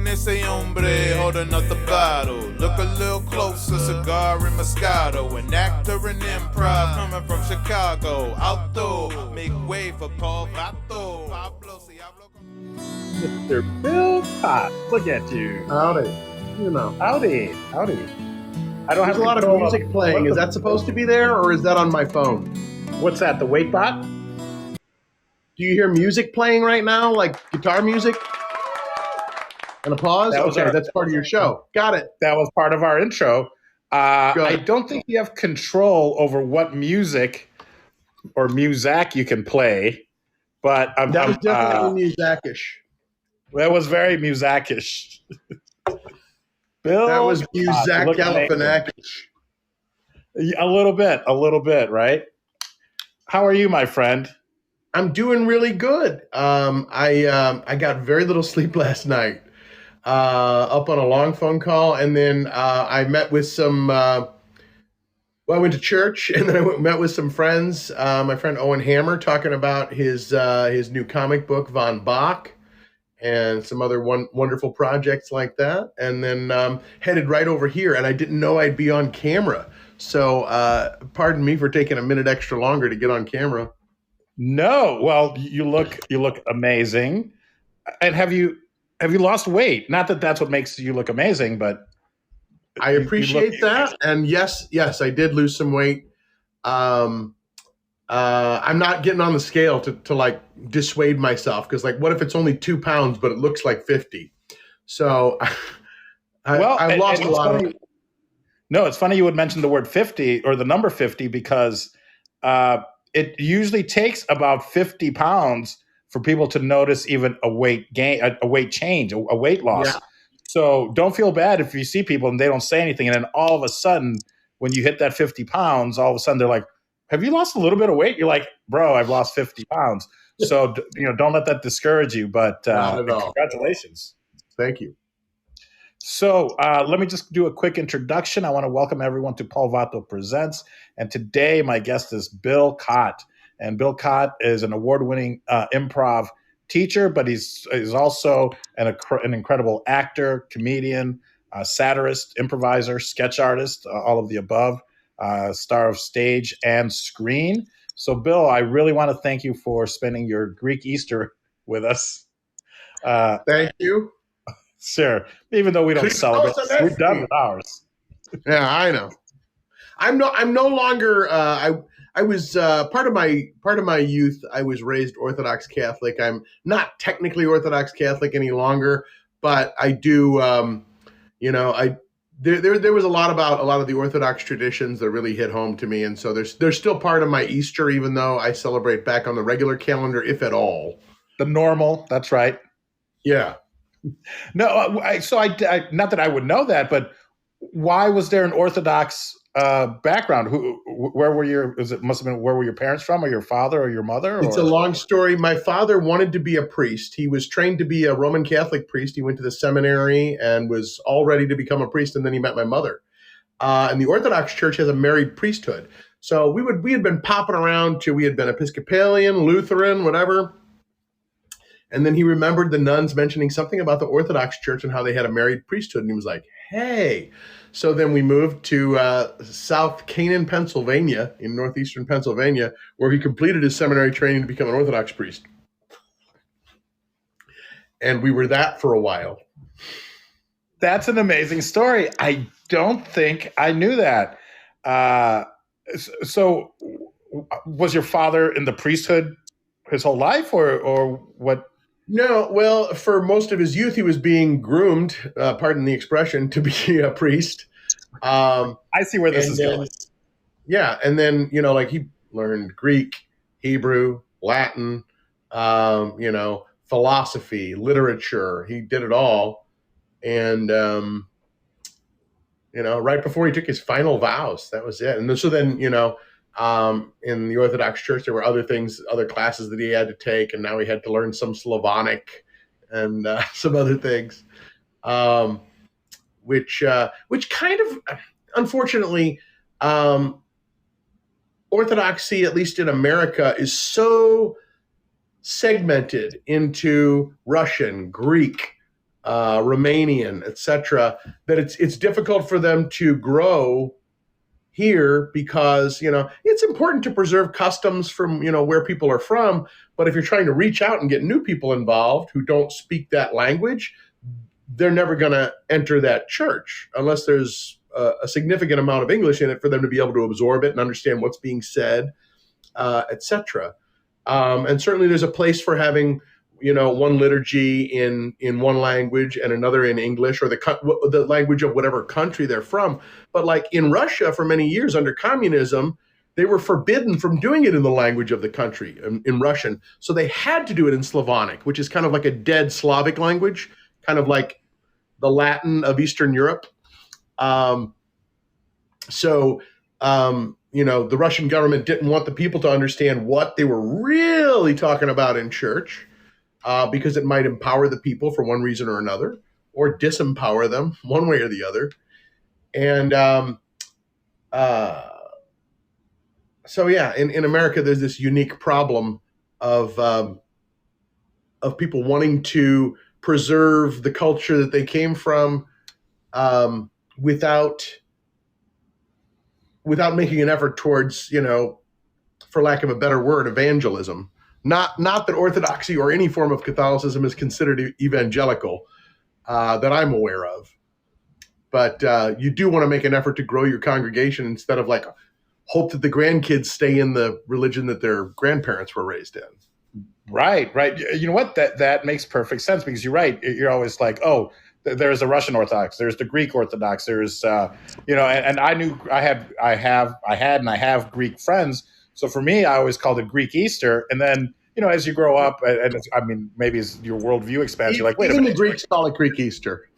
ese hombre holding up the bottle. Look a little closer, cigar and Moscato. An actor in improv coming from Chicago. Alto, make way for Paul Vato. Mr. Bill Chott, look at you. Howdy. You know. Howdy. I don't There's have a lot of music playing. Is that supposed to be there, or is that on my phone? What's that, the wait bot? Do you hear music playing right now, like guitar music? And a pause? That's part of your show. Got it. That was part of our intro. I don't think you have control over what music or music you can play, but that was definitely music-ish. That was very music-ish. Bill, that was music Galifianakis. A little bit, right? How are you, my friend? I'm doing really good. I got very little sleep last night. Up on a long phone call, and then I met with some. I went to church, and then I met with some friends. My friend Owen Hammer talking about his new comic book, Von Bach, and some other wonderful projects like that. And then headed right over here, and I didn't know I'd be on camera. So pardon me for taking a minute extra longer to get on camera. No, well, you look amazing. And have you lost weight? Not that that's what makes you look amazing, but I appreciate that. And yes, I did lose some weight. I'm not getting on the scale to like dissuade myself, because like, what if it's only 2 pounds, but it looks like 50? So I lost a lot of. No, it's funny you would mention the word 50 or the number 50, because it usually takes about 50 pounds for people to notice even a weight gain, a weight change, a weight loss. Yeah. So don't feel bad if you see people and they don't say anything, and then all of a sudden, when you hit that 50 pounds, all of a sudden they're like, "Have you lost a little bit of weight?" You're like, "Bro, I've lost 50 pounds." So don't let that discourage you. But congratulations. Thank you. So let me just do a quick introduction. I want to welcome everyone to Paul Vato Presents. And today my guest is Bill Chott. And Bill Chott is an award-winning improv teacher, but he's also an incredible actor, comedian, satirist, improviser, sketch artist, all of the above, star of stage and screen. So Bill, I really want to thank you for spending your Greek Easter with us. Thank you. Sure. Even though we don't celebrate, we're done with ours. Yeah, I know. I'm no longer. I was part of my youth. I was raised Orthodox Catholic. I'm not technically Orthodox Catholic any longer, but I do. There was a lot about a lot of the Orthodox traditions that really hit home to me, and so there's still part of my Easter, even though I celebrate back on the regular calendar, if at all. The normal. That's right. Yeah. No, I not that I would know that, but why was there an Orthodox background? Where were your parents from, or your father or your mother? It's a long story. My father wanted to be a priest. He was trained to be a Roman Catholic priest. He went to the seminary and was all ready to become a priest. And then he met my mother. And the Orthodox Church has a married priesthood. So we had been popping around we had been Episcopalian, Lutheran, whatever. And then he remembered the nuns mentioning something about the Orthodox Church and how they had a married priesthood. And he was like, hey. So then we moved to South Canaan, Pennsylvania, in northeastern Pennsylvania, where he completed his seminary training to become an Orthodox priest. And we were that for a while. That's an amazing story. I don't think I knew that. So was your father in the priesthood his whole life, or what? No, well, for most of his youth, he was being groomed, pardon the expression, to be a priest. I see where this is going. Yeah, and then, he learned Greek, Hebrew, Latin, philosophy, literature. He did it all. And, right before he took his final vows, that was it. And so then, in the Orthodox Church, there were other classes that he had to take, and now he had to learn some Slavonic and some other things, which kind of, unfortunately, Orthodoxy, at least in America, is so segmented into Russian, Greek, Romanian, etc., that it's difficult for them to grow here because, it's important to preserve customs from, where people are from. But if you're trying to reach out and get new people involved who don't speak that language, they're never going to enter that church unless there's a significant amount of English in it for them to be able to absorb it and understand what's being said, etc. And certainly there's a place for having, one liturgy in one language and another in English, or the language of whatever country they're from. But like in Russia for many years under communism, they were forbidden from doing it in the language of the country, in Russian. So they had to do it in Slavonic, which is kind of like a dead Slavic language, kind of like the Latin of Eastern Europe. The Russian government didn't want the people to understand what they were really talking about in church, because it might empower the people for one reason or another, or disempower them one way or the other. And in America, there's this unique problem of people wanting to preserve the culture that they came from, without making an effort towards, for lack of a better word, evangelism. Not that Orthodoxy or any form of Catholicism is considered evangelical, that I'm aware of. But you do want to make an effort to grow your congregation instead of hope that the grandkids stay in the religion that their grandparents were raised in. Right. You know what? That makes perfect sense, because you're right. You're always like, oh, there's the Russian Orthodox, there's the Greek Orthodox, there's and I knew I have Greek friends. So for me, I always called it Greek Easter. And then, as you grow up, and maybe as your worldview expands, you're like, wait a minute. Even the Greeks call it Greek Easter.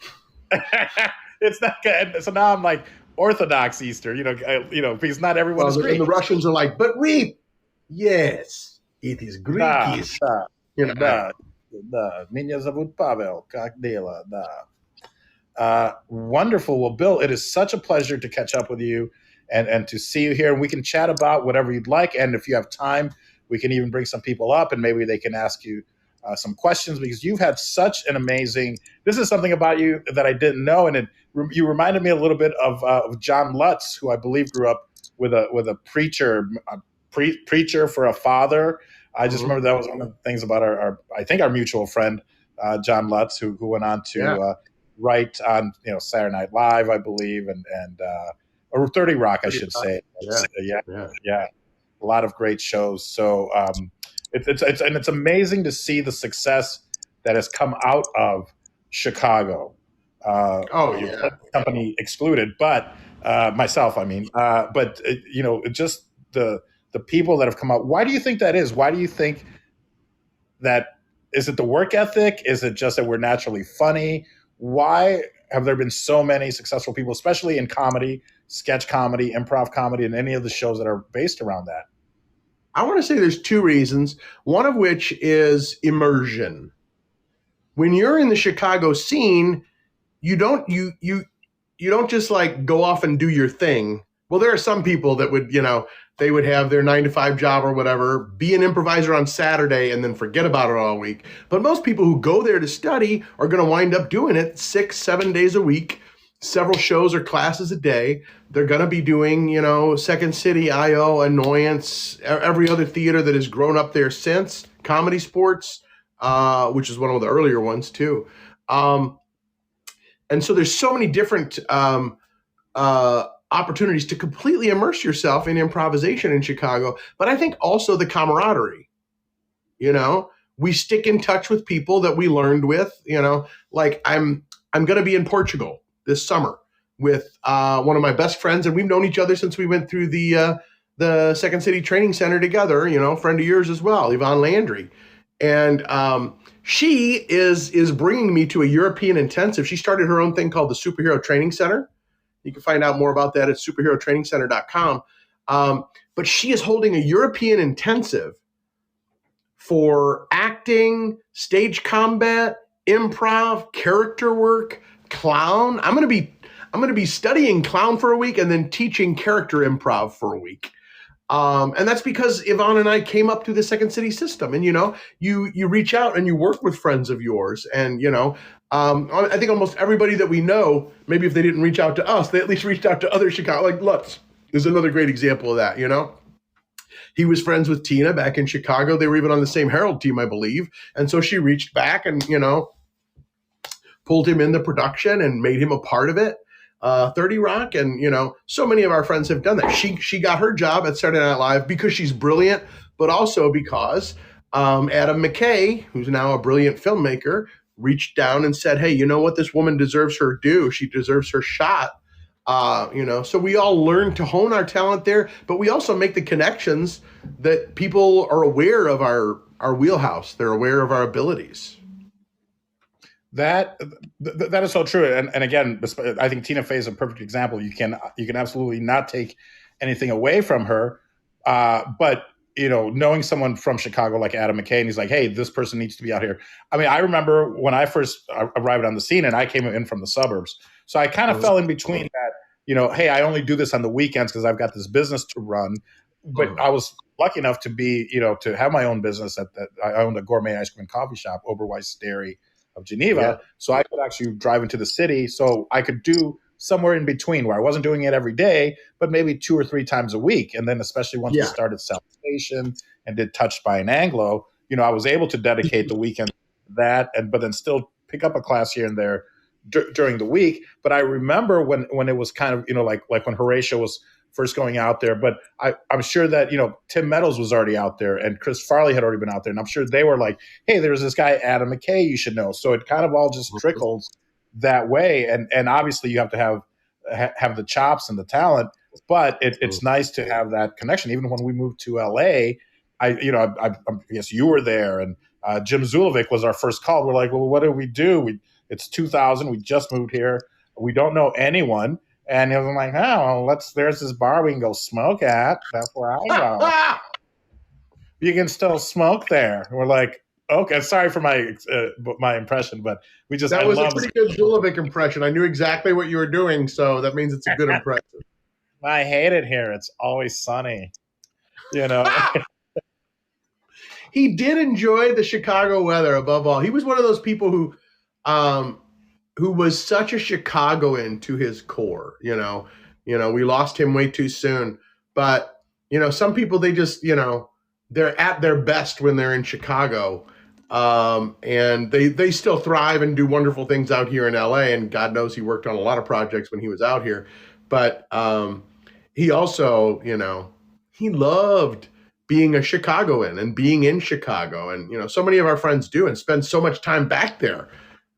It's not good. So now I'm like Orthodox Easter, because not everyone is Greek. And the Russians are like, but yes, it is Greek Easter. Да. Меня зовут Павел. Как дела? Да. Wonderful. Well, Bill, it is such a pleasure to catch up with you and to see you here. And we can chat about whatever you'd like. And if you have time, we can even bring some people up and maybe they can ask you some questions, because you've had such an amazing, this is something about you that I didn't know. And you reminded me a little bit of John Lutz, who I believe grew up with a preacher for a father. I just remember that was one of the things about our mutual friend, John Lutz, who went on to write on, Saturday Night Live, I believe, or 30 Rock, I should say. Yeah. A lot of great shows. So it's amazing to see the success that has come out of Chicago. Company excluded, but myself, just the people that have come out. Why do you think that is? Why do you think that? Is it the work ethic? Is it just that we're naturally funny? Why have there been so many successful people, especially in comedy, sketch comedy, improv comedy, and any of the shows that are based around that? I want to say there's two reasons, one of which is immersion. When you're in the Chicago scene, you don't just go off and do your thing. Well, there are some people that would, they would have their 9-to-5 job or whatever, be an improviser on Saturday and then forget about it all week. But most people who go there to study are going to wind up doing it 6-7 days a week, several shows or classes a day. They're going to be doing, Second City, IO, Annoyance, every other theater that has grown up there since, Comedy Sports, which is one of the earlier ones too. And so there's so many different opportunities to completely immerse yourself in improvisation in Chicago. But I think also the camaraderie, we stick in touch with people that we learned with, like I'm going to be in Portugal this summer with one of my best friends, and we've known each other since we went through the Second City Training Center together, friend of yours as well, Yvonne Landry. And she is bringing me to a European intensive. She started her own thing called the Superhero Training Center. You can find out more about that at superherotrainingcenter.com. But she is holding a European intensive for acting, stage combat, improv, character work, clown. I'm going to be studying clown for a week and then teaching character improv for a week. And that's because Yvonne and I came up through the Second City system. And, you reach out and you work with friends of yours. And, I think almost everybody that we know, maybe if they didn't reach out to us, they at least reached out to other Chicago. Like Lutz is another great example of that, He was friends with Tina back in Chicago. They were even on the same Herald team, I believe. And so she reached back and, pulled him in the production and made him a part of it. 30 Rock. And, so many of our friends have done that. She got her job at Saturday Night Live because she's brilliant, but also because Adam McKay, who's now a brilliant filmmaker, reached down and said, hey, you know what? This woman deserves her due. She deserves her shot. So we all learn to hone our talent there, but we also make the connections that people are aware of our wheelhouse. They're aware of our abilities. That is so true. And again, I think Tina Fey is a perfect example. You can absolutely not take anything away from her. But, knowing someone from Chicago like Adam McKay, and he's like, hey, this person needs to be out here. I mean, I remember when I first arrived on the scene and I came in from the suburbs. So I kind of fell in between that, hey, I only do this on the weekends because I've got this business to run. But I was lucky enough to be, to have my own business I owned a gourmet ice cream and coffee shop, Oberweis Dairy of Geneva. Yeah. So I could actually drive into the city. So I could do somewhere in between where I wasn't doing it every day, but maybe 2 or 3 times a week. And then especially once we started South Station and did Touched by an Anglo, I was able to dedicate the weekend to that, but then still pick up a class here and there during the week. But I remember when it was kind of, like when Horatio was first going out there, but I'm sure that, Tim Meadows was already out there and Chris Farley had already been out there. And I'm sure they were like, hey, there's this guy, Adam McKay, you should know. So it kind of all just trickles that way. And obviously you have to have the chops and the talent, but it's nice to have that connection. Even when we moved to LA, I guess you were there, and Jim Zulovic was our first call. We're like, well, what do we do? It's 2000. We just moved here. We don't know anyone. And he was like, oh, well, there's this bar we can go smoke at. That's where I go. You can still smoke there. And we're like, okay, sorry for my impression, but that was a pretty good Zulovic impression. I knew exactly what you were doing, so that means it's a good impression. I hate it here. It's always sunny. He did enjoy the Chicago weather above all. He was one of those people who was such a Chicagoan to his core. We lost him way too soon, but some people, they just, they're at their best when they're in Chicago. And they still thrive and do wonderful things out here in LA. And God knows he worked on a lot of projects when he was out here, but he also, he loved being a Chicagoan and being in Chicago. And, so many of our friends do and spend so much time back there.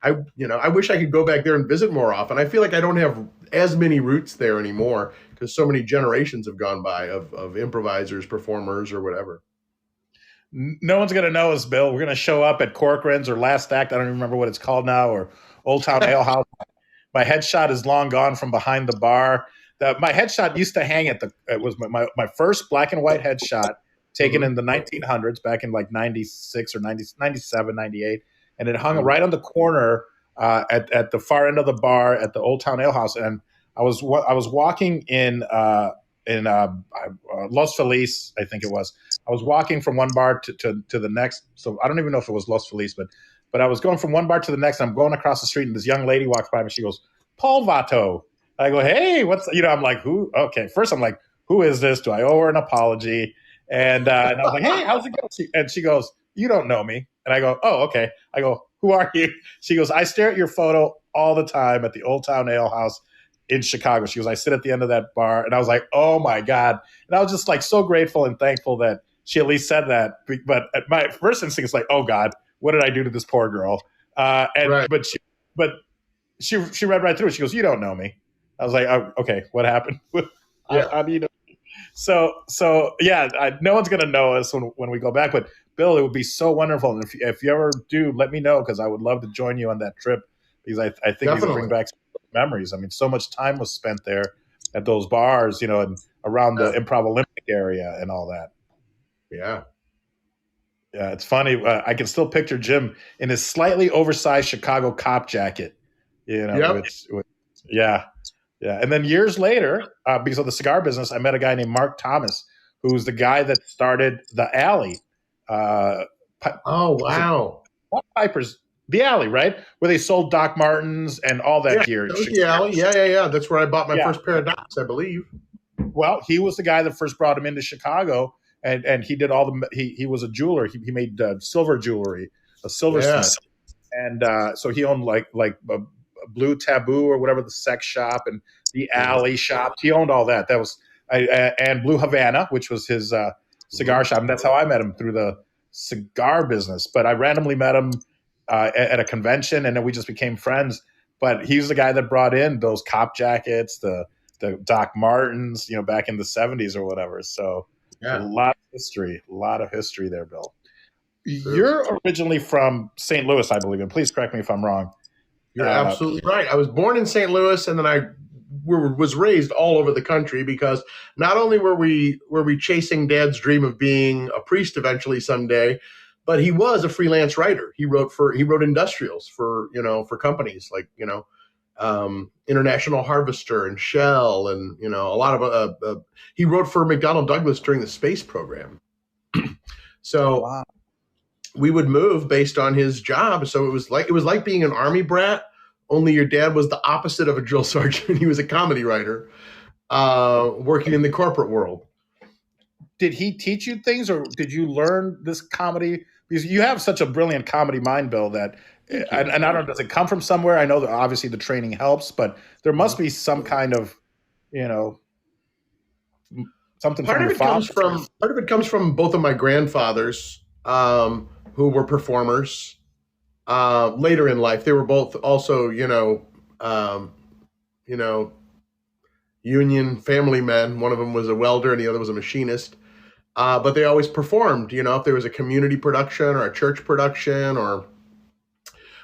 I wish I could go back there and visit more often. I feel like I don't have as many roots there anymore because so many generations have gone by of improvisers, performers, or whatever. No one's going to know us, Bill. We're going to show up at Corcoran's or Last Act. I don't even remember what it's called now, or Old Town Ale House. My headshot is long gone from behind the bar. My headshot used to hang it was my first black and white headshot taken in the 1900s, back in like 96 or 90, 97, 98. And it hung right on the corner at the far end of the bar at the Old Town Ale House. And I was walking in Los Feliz, I think it was. I was walking from one bar to the next. So I don't even know if it was Los Feliz, but I was going from one bar to the next. And I'm going across the street, and this young lady walks by me. She goes, Paul Vato. I go, hey, I'm like, who? Okay. First, I'm like, who is this? Do I owe her an apology? And I was like, hey, how's it going? And she goes, you don't know me. And I go, oh, okay. I go, who are you? She goes, I stare at your photo all the time at the Old Town Ale House in Chicago. She goes, I sit at the end of that bar. And I was like, oh my God. And I was just like so grateful and thankful that she at least said that. But my first instinct is like, oh God, what did I do to this poor girl? Right. But she read right through it. She goes, you don't know me. I was like, oh, okay, what happened? How do you know? So yeah, no one's going to know us when we go back. But Bill, it would be so wonderful. And if you ever do, let me know, because I would love to join you on that trip, because I think you would bring back some memories. I mean, so much time was spent there at those bars, and around the Improv Olympic area and all that. Yeah. Yeah, it's funny. I can still picture Jim in his slightly oversized Chicago cop jacket. Yeah. And then years later, because of the cigar business, I met a guy named Mark Thomas, who's the guy that started the Alley. Oh, wow. Not Piper's, the Alley, right? Where they sold Doc Martens and all that gear. That was the Alley. Yeah. That's where I bought my first pair of Docs, I believe. Well, he was the guy that first brought him into Chicago, and he did all the. He was a jeweler. He made silver jewelry, a silversmith, and so he owned like a Blue Taboo or whatever, the sex shop, and the Alley shop. He owned all that. That was and Blue Havana, which was his cigar shop, and that's how I met him, through the cigar business. But I randomly met him at a convention, and then we just became friends. But he's the guy that brought in those cop jackets, the Doc Martens, back in the 70s or whatever. So a lot of history there, Bill. True. You're originally from St. Louis, I believe, and please correct me if I'm wrong. You're absolutely right. I was born in St. Louis, and then I was raised all over the country, because not only were we chasing Dad's dream of being a priest eventually someday, but he was a freelance writer. He wrote industrials for companies like International Harvester and Shell, and a lot of he wrote for McDonnell Douglas during the space program. So wow. We would move based on his job. So it was like being an Army brat, only your dad was the opposite of a drill sergeant. He was a comedy writer, working in the corporate world. Did he teach you things, or did you learn this comedy? Because you have such a brilliant comedy mind, Bill, that and I don't know, does it come from somewhere? I know that obviously the training helps, but there must be some kind of, something part from of your it father. Part of it comes from both of my grandfathers, who were performers later in life. They were both also, union family men. One of them was a welder and the other was a machinist. But they always performed, if there was a community production or a church production or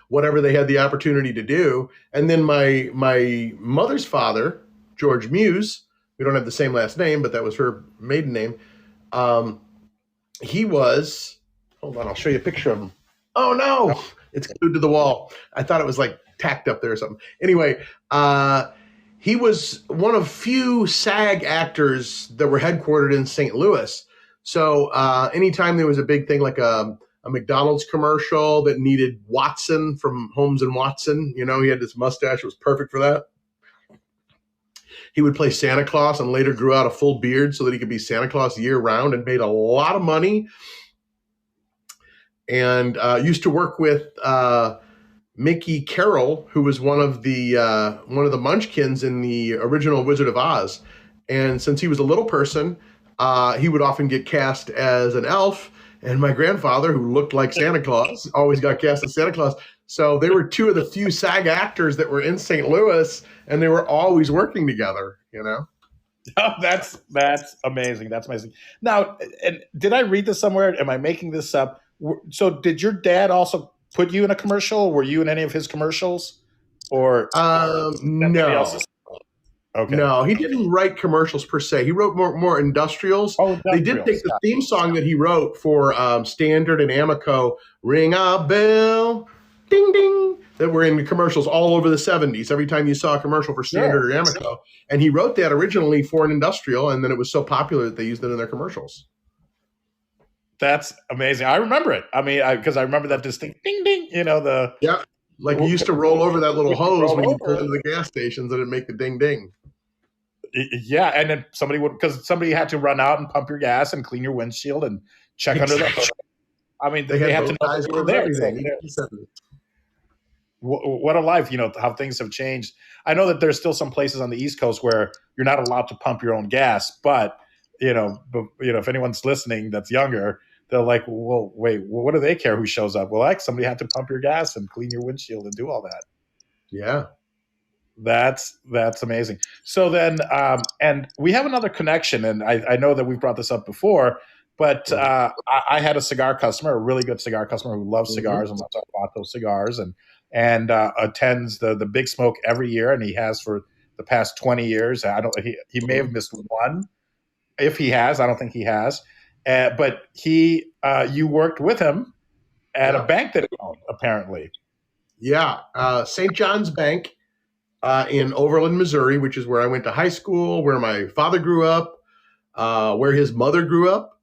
whatever they had the opportunity to do. And then my mother's father, George Muse, we don't have the same last name, but that was her maiden name. He was, hold on, I'll show you a picture of him. Oh no, it's glued to the wall. I thought it was like tacked up there or something. Anyway, he was one of few SAG actors that were headquartered in St. Louis. So anytime there was a big thing like a McDonald's commercial that needed Watson from Holmes and Watson, he had this mustache. It was perfect for that. He would play Santa Claus and later grew out a full beard so that he could be Santa Claus year round, and made a lot of money. And used to work with Mickey Carroll, who was one of the Munchkins in the original Wizard of Oz. And since he was a little person, he would often get cast as an elf. And my grandfather, who looked like Santa Claus, always got cast as Santa Claus. So they were two of the few SAG actors that were in St. Louis, and they were always working together, Oh, that's amazing. That's amazing. Now, and did I read this somewhere? Am I making this up? So did your dad also put you in a commercial? Were you in any of his commercials? Or no. Okay. No, he didn't write commercials per se. He wrote more industrials. Oh, they did take the theme song that he wrote for Standard and Amico, Ring a Bell, Ding Ding, that were in the commercials all over the 70s. Every time you saw a commercial for Standard or Amico. And he wrote that originally for an industrial, and then it was so popular that they used it in their commercials. That's amazing. I remember it. I mean, because I remember that distinct ding ding, Yeah, like you used to roll over that little hose when you pulled into the gas stations, and it'd make the ding ding. Yeah, and then somebody had to run out and pump your gas and clean your windshield and check under the hood. I mean, they had to know that you were there. What a life, how things have changed. I know that there's still some places on the East Coast where you're not allowed to pump your own gas, but if anyone's listening that's younger, they're like, well, wait, what do they care who shows up? Well, somebody had to pump your gas and clean your windshield and do all that. Yeah. That's amazing. So then, and we have another connection, and I know that we've brought this up before, but I had a cigar customer, a really good cigar customer who loves cigars and loves our Vato cigars, and attends the Big Smoke every year, and he has for the past 20 years. He may have missed one. If he has, I don't think he has. But you worked with him at a bank that he owned, apparently. Yeah, St. John's Bank in Overland, Missouri, which is where I went to high school, where my father grew up. where his mother grew up.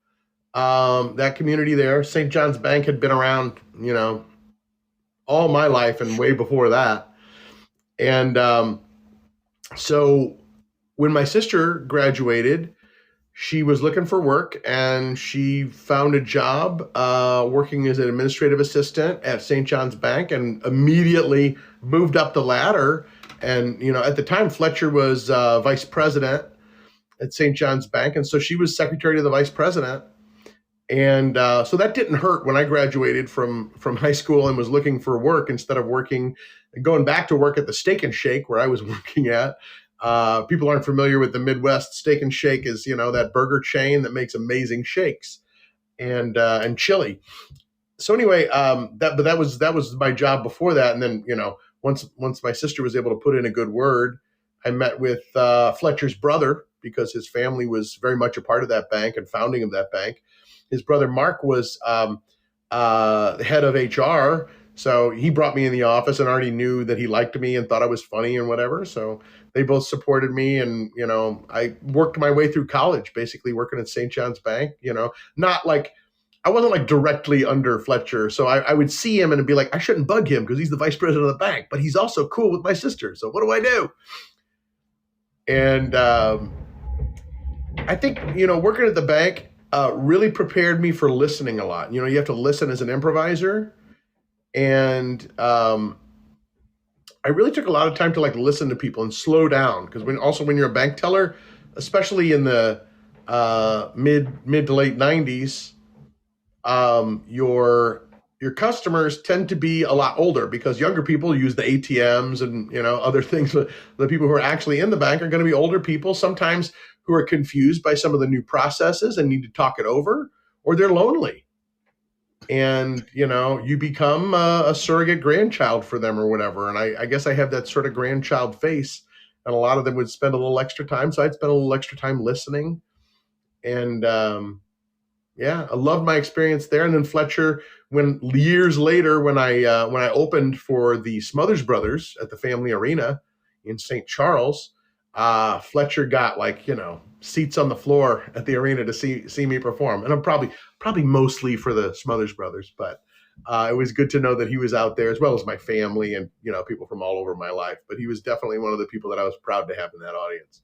That community there, St. John's Bank had been around, all my life and way before that. And so when my sister graduated, she was looking for work and she found a job working as an administrative assistant at St. John's Bank and immediately moved up the ladder. And, at the time, Fletcher was vice president at St. John's Bank. And so she was secretary to the vice president. And so that didn't hurt when I graduated from high school and was looking for work instead of going back to work at the Steak and Shake where I was working at. People aren't familiar with the Midwest. Steak and Shake is, that burger chain that makes amazing shakes and chili. So anyway, that was my job before that. And then, once my sister was able to put in a good word, I met with Fletcher's brother because his family was very much a part of that bank and founding of that bank. His brother Mark was head of HR. So he brought me in the office and already knew that he liked me and thought I was funny and whatever. So they both supported me. And, I worked my way through college, basically working at St. John's Bank, not like I wasn't like directly under Fletcher. So I would see him and be like, I shouldn't bug him because he's the vice president of the bank, but he's also cool with my sister. So what do I do? And I think, working at the bank really prepared me for listening a lot. You have to listen as an improviser. And I really took a lot of time to listen to people and slow down because when you're a bank teller, especially in the mid to late 90s, your customers tend to be a lot older because younger people use the ATMs and other things. The people who are actually in the bank are going to be older people, sometimes who are confused by some of the new processes and need to talk it over, or they're lonely. And, you become a surrogate grandchild for them or whatever. And I guess I have that sort of grandchild face. And a lot of them would spend a little extra time. So I'd spend a little extra time listening. And, I loved my experience there. And then Fletcher, years later, when I opened for the Smothers Brothers at the Family Arena in St. Charles, Fletcher got seats on the floor at the arena to see me perform. And I'm probably mostly for the Smothers Brothers, but it was good to know that he was out there as well as my family and, people from all over my life. But he was definitely one of the people that I was proud to have in that audience.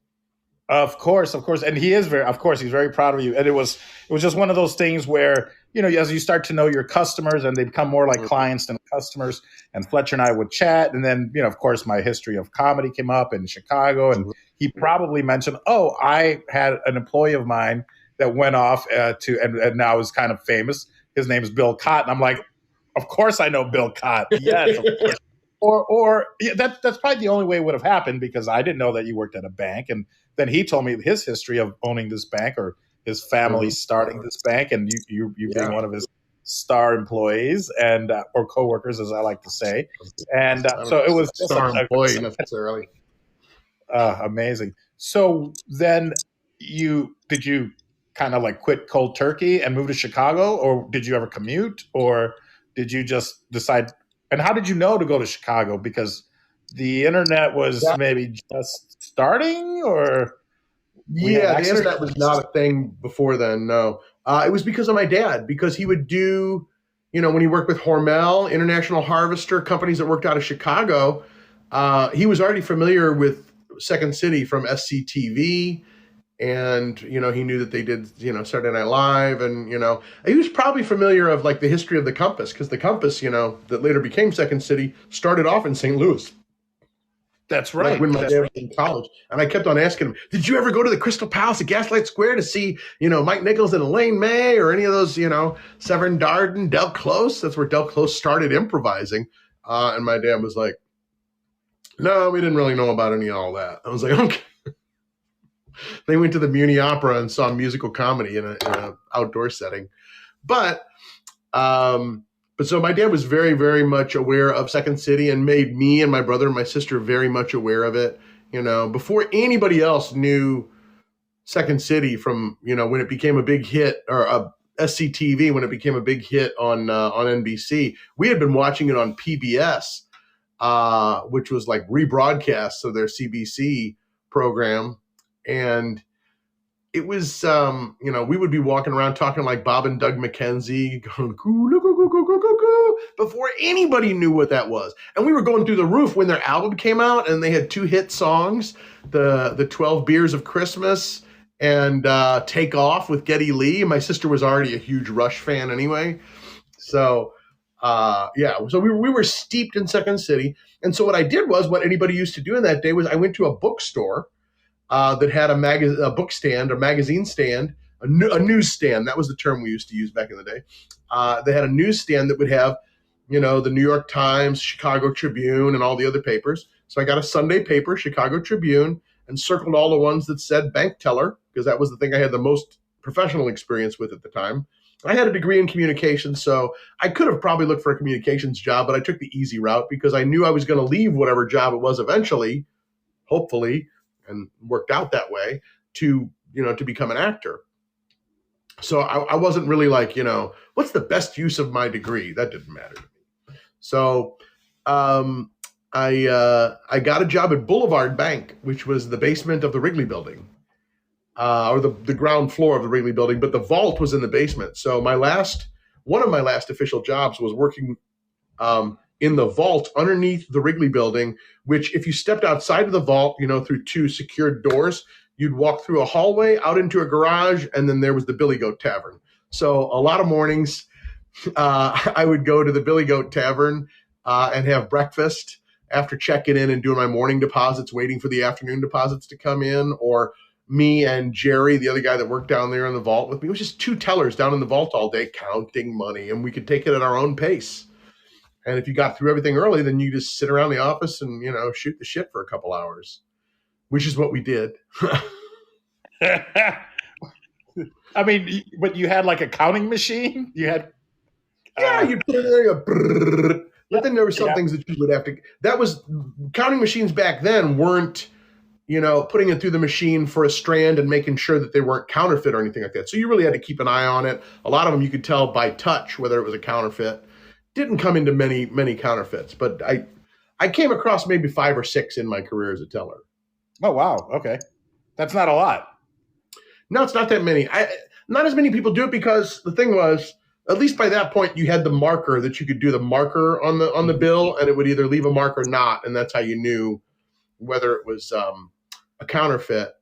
Of course. And he is he's very proud of you. And it was just one of those things where, as you start to know your customers and they become more like clients than customers, and Fletcher and I would chat. And then, of course, my history of comedy came up in Chicago, and he probably mentioned, oh, I had an employee of mine that went off and now is kind of famous. His name is Bill Chott. And I'm like, of course I know Bill Chott. Yes, of course. Or that's probably the only way it would have happened because I didn't know that you worked at a bank. And then he told me his history of owning this bank or his family starting this bank, and you being one of his star employees and or coworkers, as I like to say. And so it was just star employee necessarily. Amazing. So then did you kind of quit cold turkey and move to Chicago, or did you ever commute, or did you just decide? And how did you know to go to Chicago? Because the internet was maybe just starting, or the internet was not a thing before then. No, it was because of my dad. Because he would do, when he worked with Hormel, International Harvester, companies that worked out of Chicago, he was already familiar with Second City from SCTV. And, he knew that they did, Saturday Night Live. And, he was probably familiar of the history of the Compass, because the Compass, that later became Second City, started off in St. Louis. That's right. When my dad was in college. And I kept on asking him, did you ever go to the Crystal Palace at Gaslight Square to see, Mike Nichols and Elaine May or any of those, Severn Darden, Del Close? That's where Del Close started improvising. And my dad was like, no, we didn't really know about any of all that. I was like, okay. They went to the Muni Opera and saw musical comedy in an outdoor setting. But so my dad was very, very much aware of Second City and made me and my brother and my sister very much aware of it, before anybody else knew Second City from, when it became a big hit, or SCTV, when it became a big hit on NBC. We had been watching it on PBS, which was rebroadcasts of their CBC program. And it was, we would be walking around talking like Bob and Doug McKenzie, going, "Goo, goo, goo, goo, goo, goo, goo," before anybody knew what that was. And we were going through the roof when their album came out, and they had 2 hit songs, the 12 Beers of Christmas and Take Off with Geddy Lee. My sister was already a huge Rush fan anyway. So, so we were steeped in Second City. And so what I did was, what anybody used to do in that day was I went to a bookstore that had a book stand, a magazine stand, a news stand. That was the term we used to use back in the day. They had a newsstand that would have, the New York Times, Chicago Tribune, and all the other papers. So I got a Sunday paper, Chicago Tribune, and circled all the ones that said bank teller, because that was the thing I had the most professional experience with at the time. I had a degree in communications, so I could have probably looked for a communications job, but I took the easy route because I knew I was going to leave whatever job it was eventually, hopefully, and worked out that way to become an actor. So I wasn't really like, what's the best use of my degree? That didn't matter to me. So I got a job at Boulevard Bank, which was the basement of the Wrigley Building, or the ground floor of the Wrigley Building, but the vault was in the basement. So one of my last official jobs was working in the vault underneath the Wrigley Building, which if you stepped outside of the vault, through 2 secured doors, you'd walk through a hallway out into a garage, and then there was the Billy Goat Tavern. So a lot of mornings, I would go to the Billy Goat Tavern and have breakfast after checking in and doing my morning deposits, waiting for the afternoon deposits to come in, or me and Jerry, the other guy that worked down there in the vault with me, it was just 2 tellers down in the vault all day counting money, and we could take it at our own pace. And if you got through everything early, then you just sit around the office and, shoot the shit for a couple hours, which is what we did. I mean, but you had like a counting machine? You had... you put it there, brrr, but then there were some things that you would have to... That was... Counting machines back then weren't, putting it through the machine for a strand and making sure that they weren't counterfeit or anything like that. So you really had to keep an eye on it. A lot of them you could tell by touch whether it was a counterfeit. Didn't come into many counterfeits, but I came across maybe 5 or 6 in my career as a teller. Oh, wow. Okay. That's not a lot. No, it's not that many. Not as many people do it because the thing was, at least by that point, you had the marker that you could do the marker on the bill, and it would either leave a mark or not, and that's how you knew whether it was a counterfeit.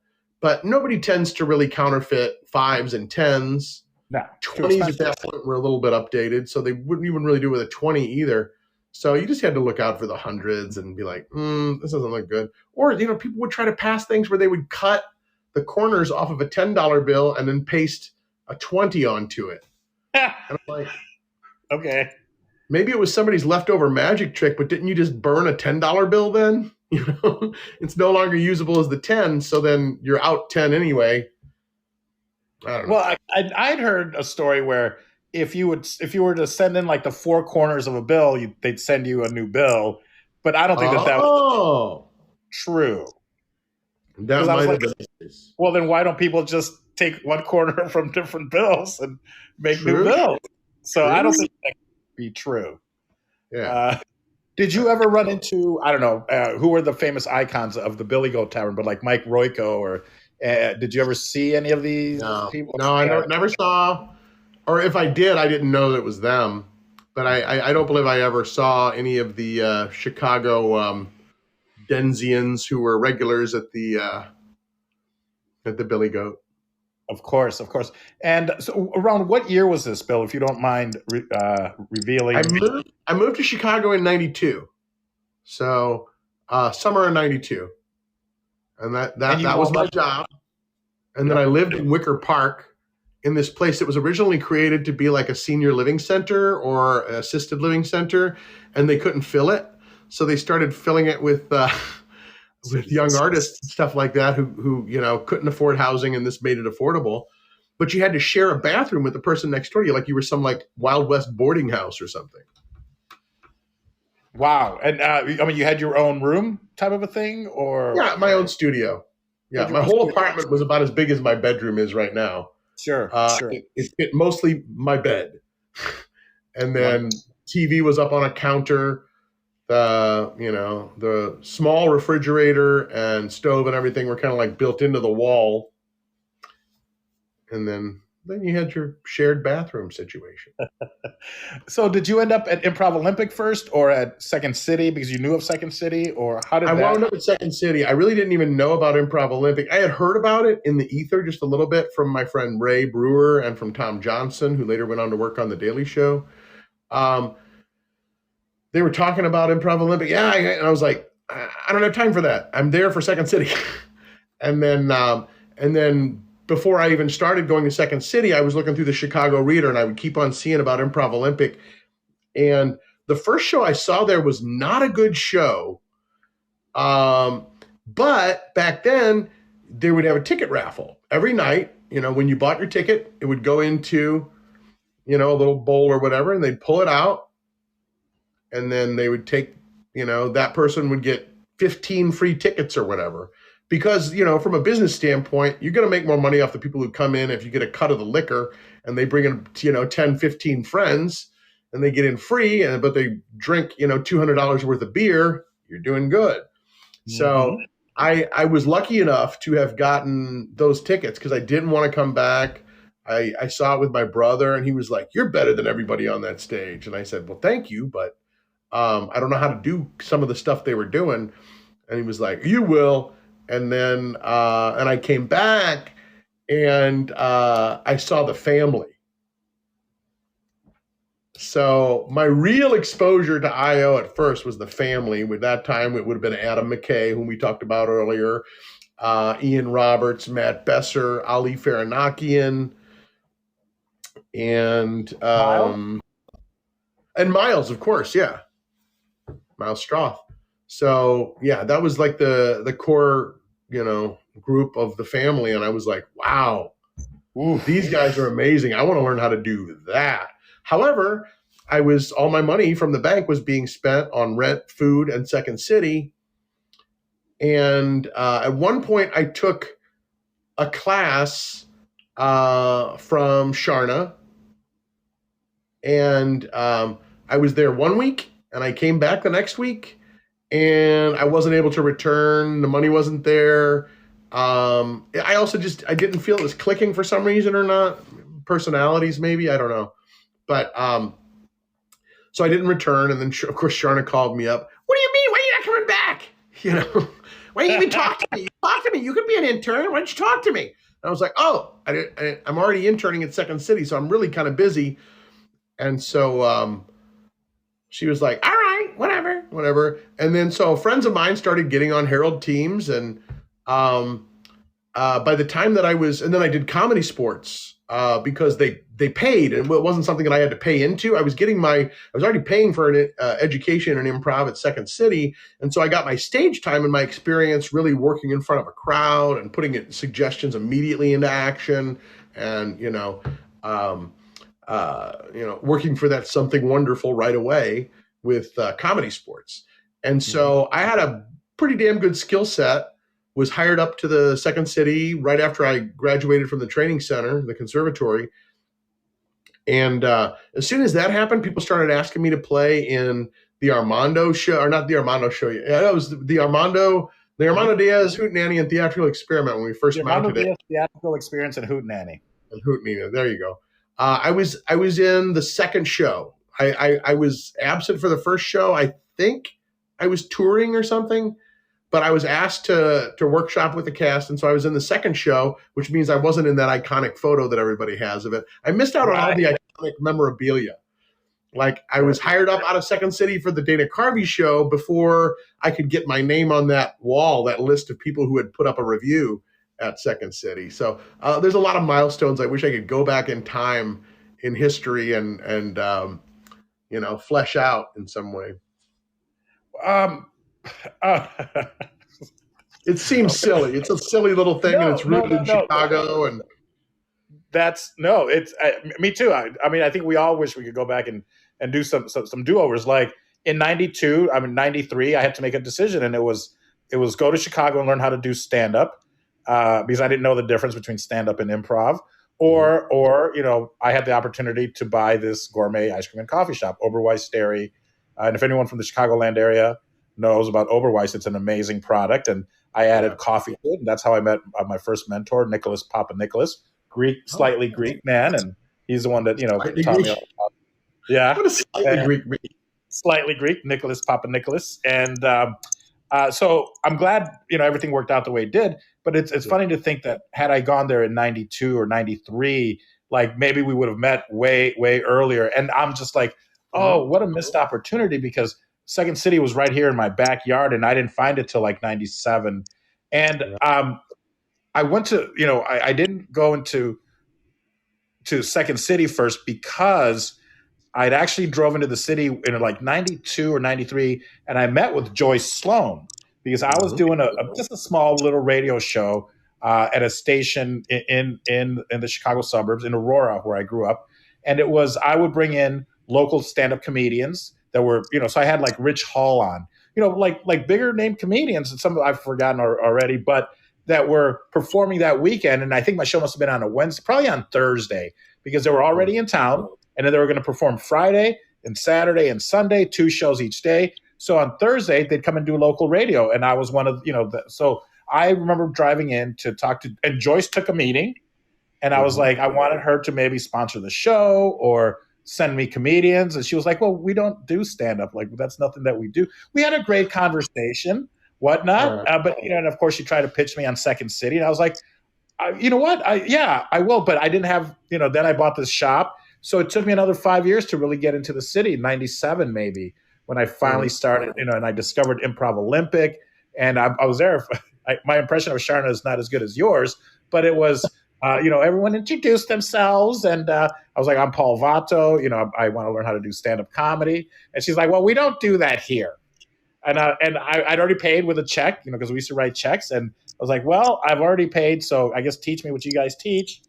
But nobody tends to really counterfeit 5s and 10s. No, 20s at that point were a little bit updated, so they wouldn't even really do it with a 20 either. So you just had to look out for the hundreds and be like, this doesn't look good. Or, people would try to pass things where they would cut the corners off of a $10 bill and then paste a 20 onto it. And I'm like, okay. Maybe it was somebody's leftover magic trick, but didn't you just burn a $10 bill then? It's no longer usable as the 10, so then you're out 10 anyway. I don't know. Well, I'd heard a story where if you were to send in like the 4 corners of a bill, they'd send you a new bill. But I don't think that was true. That might have been the case. Well, then why don't people just take one corner from different bills and make new bills? So I don't think that could be true. Yeah. Did you ever run into, I don't know, who were the famous icons of the Billy Goat Tavern, but like Mike Royko, or did you ever see any of these people? No, I never saw, or if I did, I didn't know that it was them. But I don't believe I ever saw any of the Chicago Denzians who were regulars at the Billy Goat. Of course. And so around what year was this, Bill, if you don't mind revealing? I moved to Chicago in 92. So summer of 92. And that was my job. And then I lived in Wicker Park in this place that was originally created to be like a senior living center or assisted living center, and they couldn't fill it. So they started filling it with young artists and stuff like that who couldn't afford housing, and this made it affordable. But you had to share a bathroom with the person next door to you, like you were some like Wild West boarding house or something. Wow. And you had your own room type of a thing, or? Yeah, my own studio. Yeah, my whole apartment was about as big as my bedroom is right now. Sure. It mostly my bed. And then TV was up on a counter. The small refrigerator and stove and everything were kind of like built into the wall. and then you had your shared bathroom situation. So did you end up at Improv Olympic first or at Second City because you knew of Second City, or how did I that? wound up at Second City. I really didn't even know about Improv Olympic. I had heard about it in the ether just a little bit from my friend Ray Brewer and from Tom Johnson, who later went on to work on The Daily Show. They were talking about Improv Olympic. Yeah, and I was like, I don't have time for that. I'm there for Second City. and then before I even started going to Second City, I was looking through the Chicago Reader, and I would keep on seeing about Improv Olympic. And the first show I saw there was not a good show. But back then, they would have a ticket raffle every night. When you bought your ticket, it would go into, a little bowl or whatever, and they'd pull it out. And then they would take, that person would get 15 free tickets or whatever. Because, from a business standpoint, you're going to make more money off the people who come in if you get a cut of the liquor and they bring in, 10, 15 friends and they get in free, but they drink, $200 worth of beer, you're doing good. Mm-hmm. So I was lucky enough to have gotten those tickets because I didn't want to come back. I saw it with my brother and he was like, "You're better than everybody on that stage." And I said, "Well, thank you, but I don't know how to do some of the stuff they were doing." And he was like, "You will." And then and I came back and I saw The Family. So my real exposure to IO at first was The Family. With that time, it would have been Adam McKay, whom we talked about earlier, Ian Roberts, Matt Besser, Ali Faranakian, and Miles, of course, yeah, Miles Stroth. So yeah, that was like the core, group of The Family, and I was like, wow, these guys are amazing. I want to learn how to do that. However, all my money from the bank was being spent on rent, food, and Second City. And at one point, I took a class from Sharna, and I was there 1 week, and I came back the next week, and I wasn't able to return. The money wasn't there. I also I didn't feel it was clicking for some reason or not. Personalities, maybe, I don't know. But so I didn't return, and then of course Sharna called me up. "What do you mean? Why are you not coming back? Why didn't you even talk to me? Talk to me. You could be an intern. Why don't you talk to me?" And I was like, "Oh, I'm already interning at Second City, so I'm really kind of busy." And so she was like, "All right, whatever." And then so friends of mine started getting on Herald teams, and by the time that and then I did comedy sports because they paid, and it wasn't something that I had to pay into. I was already paying for an education in improv at Second City, and so I got my stage time and my experience really working in front of a crowd and putting suggestions immediately into action, and working for that something wonderful right away with comedy sports. And so I had a pretty damn good skill set. Was hired up to the Second City right after I graduated from the training center, the conservatory. And as soon as that happened, people started asking me to play in the Armando show, or not the Armando show. Yeah, it was the Armando Diaz Hootenanny and Theatrical Experiment when we first mounted it. Theatrical Experience and Hootenanny. There you go. I was in the second show. I was absent for the first show. I think I was touring or something. But I was asked to workshop with the cast, and so I was in the second show, which means I wasn't in that iconic photo that everybody has of it. I missed out on all the iconic memorabilia. Like, I was hired up out of Second City for the Dana Carvey show before I could get my name on that wall, that list of people who had put up a review at Second City. So there's a lot of milestones I wish I could go back in time in history and flesh out in some way. It seems silly. It's a silly little thing, and it's rooted in Chicago. And me too. I think we all wish we could go back and do some do-overs. Like in 93, I had to make a decision, and it was go to Chicago and learn how to do stand-up because I didn't know the difference between stand-up and improv. Or I had the opportunity to buy this gourmet ice cream and coffee shop, Oberweis Dairy. And if anyone from the Chicagoland area knows about Oberweis, it's an amazing product. And I added coffee to it, and that's how I met my first mentor, Papa Nicholas, slightly Greek man, and he's the one that Slightly taught me Greek. all about. Yeah, What does slightly Greek mean? slightly Greek, Nicholas, Papa Nicholas, and so I'm glad everything worked out the way it did. But it's funny to think that had I gone there in '92 or '93, like maybe we would have met way earlier. And I'm just like, oh, what a missed opportunity, because Second City was right here in my backyard, and I didn't find it till like '97. And I went to I didn't go into Second City first because I'd actually drove into the city in like 92 or 93, and I met with Joyce Sloan because I was doing just a small little radio show at a station in the Chicago suburbs in Aurora, where I grew up. And I would bring in local stand-up comedians that were, so I had like Rich Hall on, like bigger name comedians, and some I've forgotten already, but that were performing that weekend. And I think my show must have been on a Wednesday, probably on Thursday, because they were already in town. And then they were going to perform Friday and Saturday and Sunday, 2 shows each day. So on Thursday, they'd come and do local radio. And I was one of, so I remember driving in to talk to, and Joyce took a meeting. And I was like, I wanted her to maybe sponsor the show or send me comedians. And she was like, well, we don't do stand-up. Like, that's nothing that we do. We had a great conversation, whatnot. But, and of course, she tried to pitch me on Second City. And I was like, you know what? I will. But I didn't have, then I bought this shop. So it took me another 5 years to really get into the city, 97 maybe, when I finally started, and I discovered Improv Olympic. And I was there. My impression of Sharna is not as good as yours, but it was, everyone introduced themselves. And I was like, I'm Paul Vato. I want to learn how to do stand-up comedy. And she's like, well, we don't do that here. And I'd already paid with a check, because we used to write checks. And I was like, well, I've already paid, so I guess teach me what you guys teach.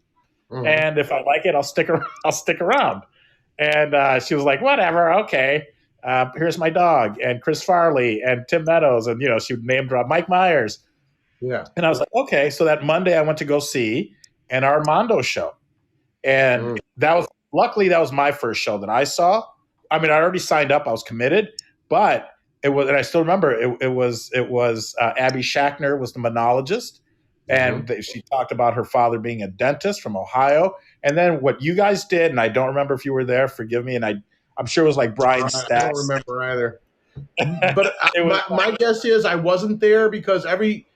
And if I like it, I'll stick around. And she was like, whatever, okay. Here's my dog, and Chris Farley, and Tim Meadows, and she would name drop Mike Myers. Yeah. And I was like, okay. So that Monday, I went to go see an Armando show, and luckily that was my first show that I saw. I mean, I already signed up; I was committed, but it was, and I still remember it was Abby Shackner was the monologist. And she talked about her father being a dentist from Ohio. And then what you guys did, and I don't remember if you were there, forgive me, and I'm sure it was like Brian Stacks. I don't remember either. But my guess is I wasn't there because every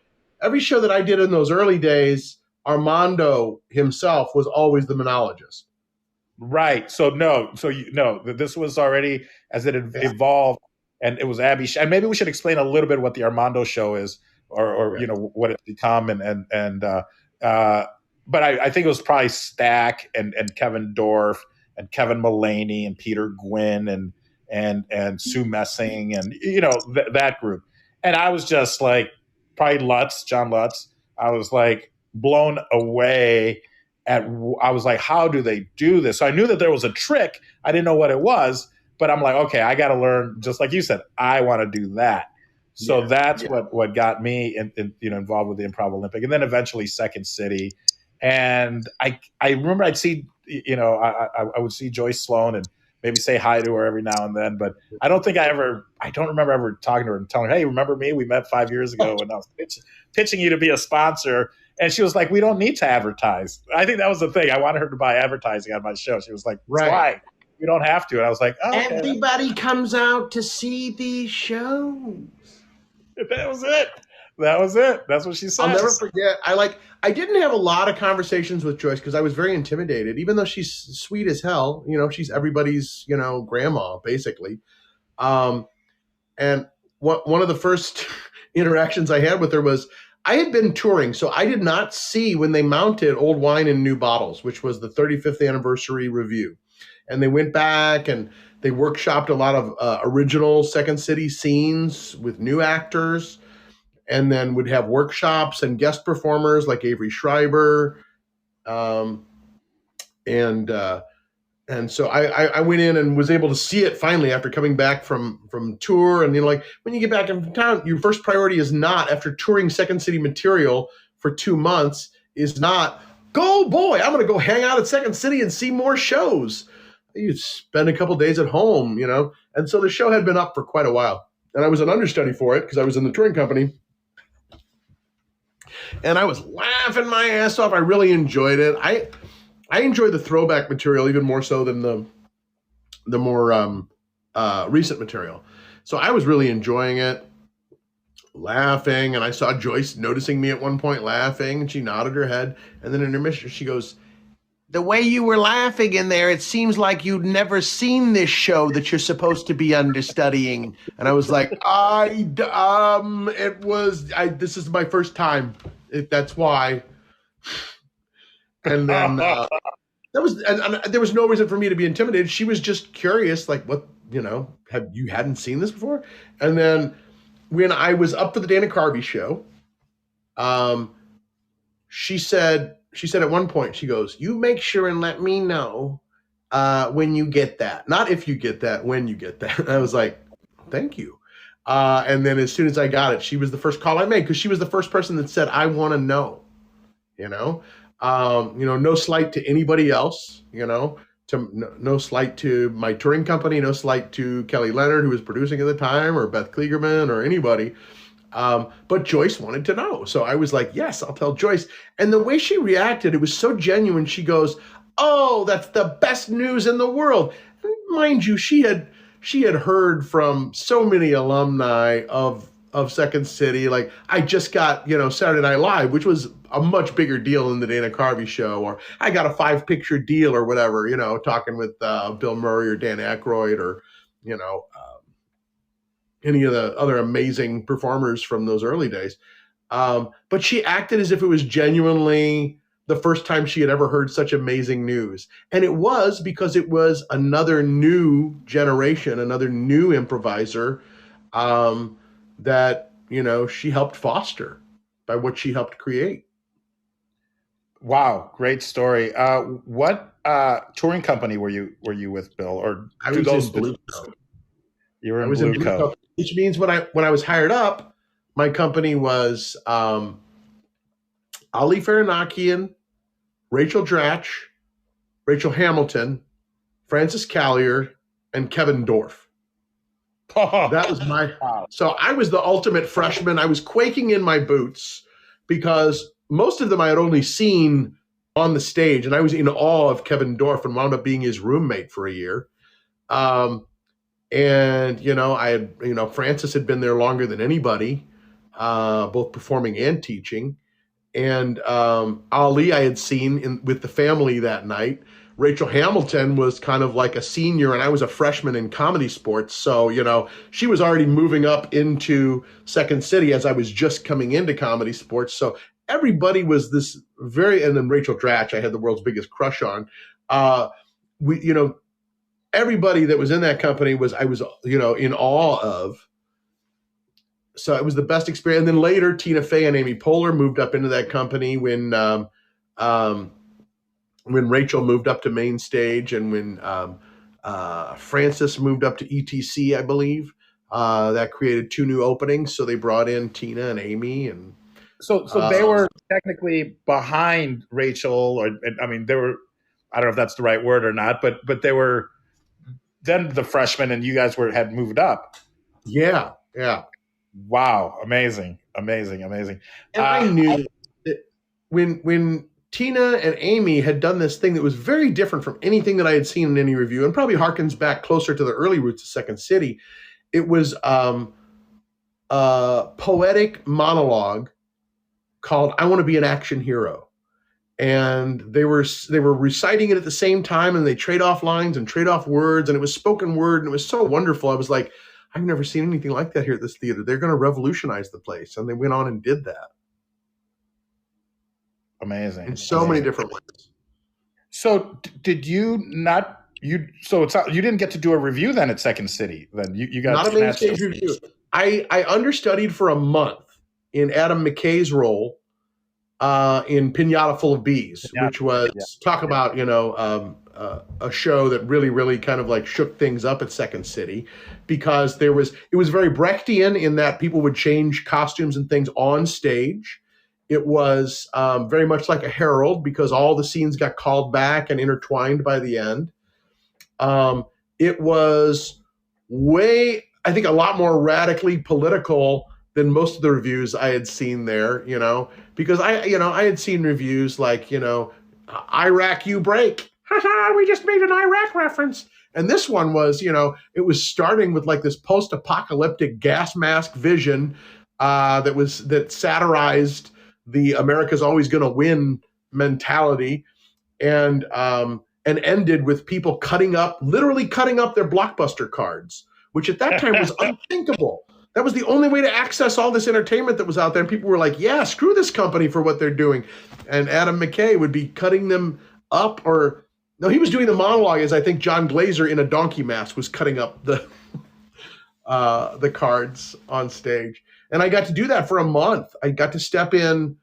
show that I did in those early days, Armando himself was always the monologist. Right. So this was already as it evolved, and it was Abby. And maybe we should explain a little bit what the Armando show is. Or what it's become, but I think it was probably Stack and Kevin Dorff and Kevin Mullaney and Peter Gwynn and Sue Messing and that group. And I was just like, probably John Lutz. I was like blown away I was like, how do they do this? So I knew that there was a trick. I didn't know what it was, but I'm like, okay, I got to learn. Just like you said, I want to do that. So that's what got me involved with the Improv Olympic, and then eventually Second City. And I remember I'd see I would see Joyce Sloan and maybe say hi to her every now and then, but I don't remember ever talking to her and telling her, hey, remember me? We met 5 years ago when I was pitching you to be a sponsor. And she was like, we don't need to advertise. I think that was the thing. I wanted her to buy advertising on my show. She was like, why? We don't have to. And I was like, oh, okay. Everybody comes out to see these shows. That was it. That's what she said. I'll never forget. I didn't have a lot of conversations with Joyce because I was very intimidated, even though she's sweet as hell. She's everybody's, grandma, basically. And one of the first interactions I had with her was I had been touring, so I did not see when they mounted Old Wine in New Bottles, which was the 35th anniversary review. And they went back and they workshopped a lot of original Second City scenes with new actors, and then would have workshops and guest performers like Avery Schreiber. And so I went in and was able to see it finally after coming back from tour. And when you get back in town, your first priority is not, after touring Second City material for 2 months, is not, go boy, I'm going to go hang out at Second City and see more shows. You spend a couple days at home, And so the show had been up for quite a while. And I was an understudy for it because I was in the touring company. And I was laughing my ass off. I really enjoyed it. I enjoy the throwback material even more so than the more recent material. So I was really enjoying it, laughing, and I saw Joyce noticing me at one point laughing, and she nodded her head. And then in intermission, she goes, "The way you were laughing in there, it seems like you'd never seen this show that you're supposed to be understudying." And I was like, this is my first time. That's why. And then there was no reason for me to be intimidated. She was just curious, like, what, hadn't seen this before? And then when I was up for the Dana Carvey show, she said at one point, she goes, "You make sure and let me know when you get that. Not if you get that, when you get that." And I was like, "Thank you." And then as soon as I got it, she was the first call I made, because she was the first person that said, "I want to know." No slight to anybody else, no slight to my touring company, no slight to Kelly Leonard, who was producing at the time, or Beth Kligerman, or anybody. But Joyce wanted to know. So I was like, yes, I'll tell Joyce. And the way she reacted, it was so genuine. She goes, "Oh, that's the best news in the world." And mind you, she had heard from so many alumni of Second City. Like, I just got, Saturday Night Live, which was a much bigger deal than the Dana Carvey show, or I got a 5-picture deal or whatever, talking with Bill Murray or Dan Aykroyd, or, any of the other amazing performers from those early days. But she acted as if it was genuinely the first time she had ever heard such amazing news. And it was because it was another new generation, another new improviser that, she helped foster by what she helped create. Wow, great story. What touring company were you with, Bill? Or I was in Blue Coat. You were in Blue Coat. Which means when I was hired up, my company was Ali Faranakian, Rachel Dratch, Rachel Hamilton, Francis Callier, and Kevin Dorff. That was so I was the ultimate freshman. I was quaking in my boots because most of them I had only seen on the stage, and I was in awe of Kevin Dorff and wound up being his roommate for a year. And, I had, Francis had been there longer than anybody, both performing and teaching. And Ali I had seen with the family that night. Rachel Hamilton was kind of like a senior, and I was a freshman in comedy sports. So, she was already moving up into Second City as I was just coming into comedy sports. So everybody was this and then Rachel Dratch, I had the world's biggest crush on. Everybody that was in that company I was in awe of. So it was the best experience. And then later, Tina Fey and Amy Poehler moved up into that company when Rachel moved up to main stage, and when Francis moved up to ETC, I believe. That created 2 new openings. So they brought in Tina and Amy, and so they were technically behind Rachel, they were, I don't know if that's the right word or not, but they were then the freshmen, and you guys had moved up. Yeah. Wow, amazing. And I knew that when Tina and Amy had done this thing that was very different from anything that I had seen in any review, and probably harkens back closer to the early roots of Second City. It was a poetic monologue called "I Want to Be an Action Hero." And they were reciting it at the same time, and they trade off lines and trade off words, and it was spoken word, and it was so wonderful. I was like, I've never seen anything like that here at this theater. They're going to revolutionize the place. And they went on and did that. Amazing. In so many different ways. So did you not, you didn't get to do a review then at Second City? Then you got not a main stage review. I understudied for a month in Adam McKay's role in Pinata Full of Bees, which was talk about, a show that really, really kind of like shook things up at Second City, because it was very Brechtian in that people would change costumes and things on stage. It was very much like a Herald, because all the scenes got called back and intertwined by the end. It was I think, a lot more radically political than most of the reviews I had seen there, because I had seen reviews like, Iraq, you break. Haha, we just made an Iraq reference. And this one was, it was starting with like this post-apocalyptic gas mask vision that satirized the America's always going to win mentality, and ended with people literally cutting up their Blockbuster cards, which at that time was unthinkable. That was the only way to access all this entertainment that was out there. And people were like, yeah, screw this company for what they're doing. And Adam McKay would be cutting them up, or no, he was doing the monologue as I think John Glazer in a donkey mask was cutting up the cards on stage. And I got to do that for a month. I got to step in,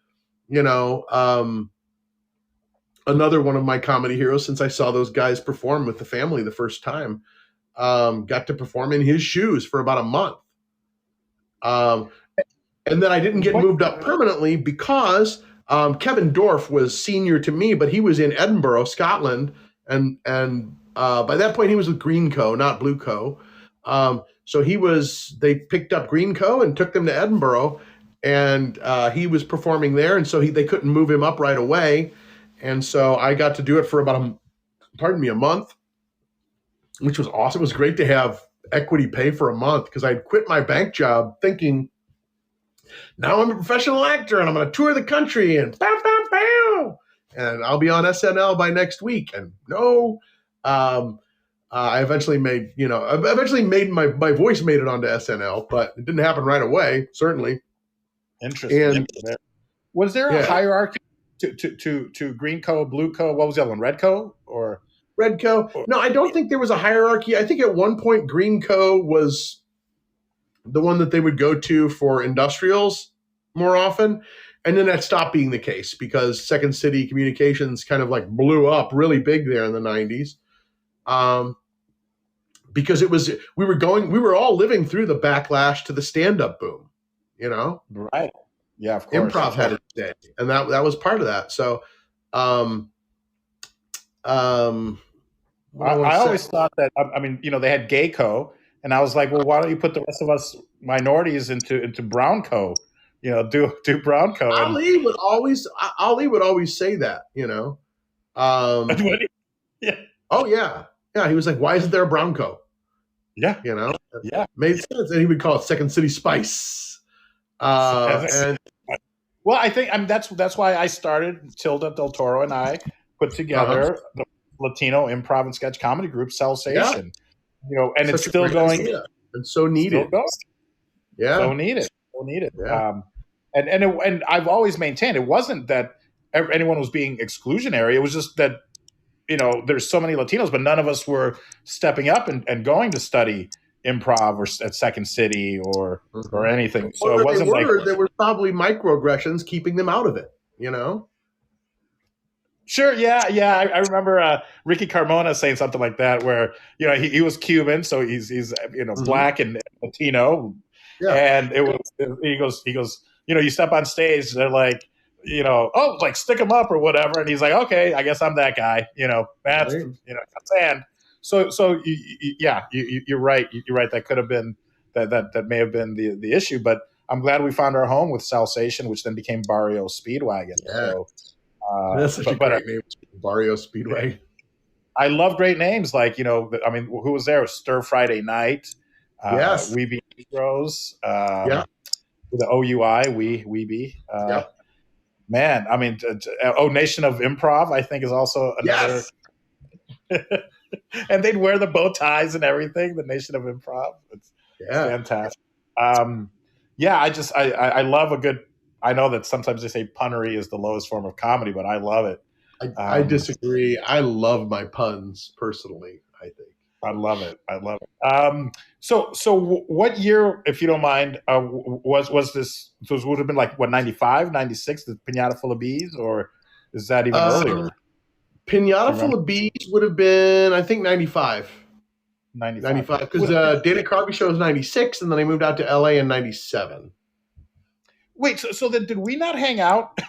another one of my comedy heroes, since I saw those guys perform with the family the first time, got to perform in his shoes for about a month. And then I didn't get moved up permanently because Kevin Dorff was senior to me, but he was in Edinburgh, Scotland. And by that point he was with Green Co., not Blue Co. So they picked up Green Co. and took them to Edinburgh, and he was performing there. And so they couldn't move him up right away. And so I got to do it for about a month, which was awesome. It was great to have equity pay for a month, because I'd quit my bank job thinking, now I'm a professional actor and I'm going to tour the country and bow, bow, bow, and I'll be on SNL by next week. And no, I eventually made my voice made it onto SNL, but it didn't happen right away, certainly. Interesting. Was there a hierarchy to Green Co., Blue Co.? What was the other one? Red Co. or Red Co.? No, I don't think there was a hierarchy. I think at one point Green Co. was the one that they would go to for industrials more often. And then that stopped being the case because Second City Communications kind of like blew up really big there in the 90s. Because we were all living through the backlash to the stand-up boom, Right. Yeah, of course. Improv had its day, and that was part of that. So, I always thought that, they had Gay Co., and I was like, well, why don't you put the rest of us minorities into Brown Co.? Do Brown Co. Ali would always say that, Yeah. Oh yeah. Yeah. He was like, why isn't there a Brown Co.? Yeah. Yeah. Made sense. And he would call it Second City Spice. I think that's why I started. Tilda Del Toro and I put together the Latino improv and sketch comedy group Salsation. And it's still going, and so needed. Yeah, so needed. Yeah. And I've always maintained it wasn't that anyone was being exclusionary. It was just that there's so many Latinos, but none of us were stepping up and going to study improv or at Second City or anything. So it wasn't there were probably microaggressions keeping them out of it, Sure. Yeah. I remember Ricky Carmona saying something like that, where he was Cuban, so he's black and Latino, and he goes you step on stage, they're like like stick him up or whatever, and he's like, okay, I guess I'm that guy, that's and so you're right. You're right. That could have been that may have been the issue, but I'm glad we found our home with Salsation, which then became Barrio Speedwagon. Yeah. So, that's such a great name, Barrio Speedwagon. I love great names like who was there? Stir Friday Night. Yes. Weeby Heroes. The OUI. Weeby. Man, Nation of Improv, I think, is also another. Yes. And they'd wear the bow ties and everything. The Nation of Improv. It's fantastic. I love a good. I know that sometimes they say punnery is the lowest form of comedy, but I love it. I disagree. I love my puns personally. I think I love it. So what year, if you don't mind, was this? So it would have been like what, 95, 96, the Pinata Full of Bees, or is that even earlier? Pinata Full of Bees would have been, I think, 95. 95, because Dana Carvey show was 96, and then I moved out to LA in 97. Wait, so then did we not hang out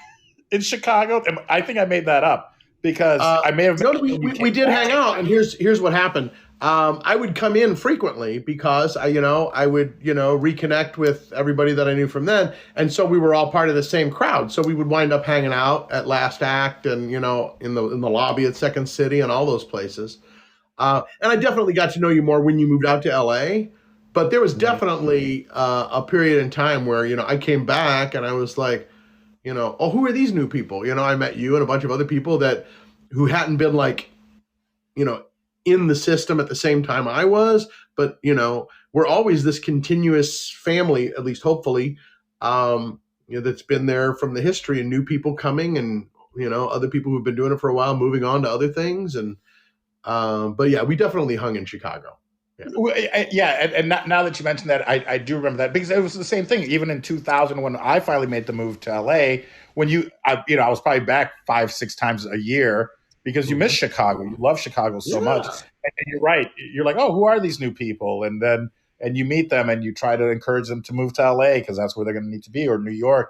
in Chicago? I think I made that up because I may have. No, we did hang out, and here's what happened. I would come in frequently because I would, reconnect with everybody that I knew from then. And so we were all part of the same crowd. So we would wind up hanging out at Last Act and, in the lobby at Second City and all those places. And I definitely got to know you more when you moved out to LA. But there was definitely a period in time where, I came back and I was like, oh, who are these new people? I met you and a bunch of other people who hadn't been like, in the system at the same time I was, but we're always this continuous family, at least hopefully, that's been there from the history, and new people coming, and other people who've been doing it for a while moving on to other things. And but yeah, we definitely hung in Chicago. And now that you mentioned that, I do remember that, because it was the same thing. Even in 2000, when I finally made the move to LA, when I was probably back 5-6 times a year, because you miss Chicago. You love Chicago so much. And you're right. You're like, oh, who are these new people? And you meet them and you try to encourage them to move to LA because that's where they're going to need to be, or New York.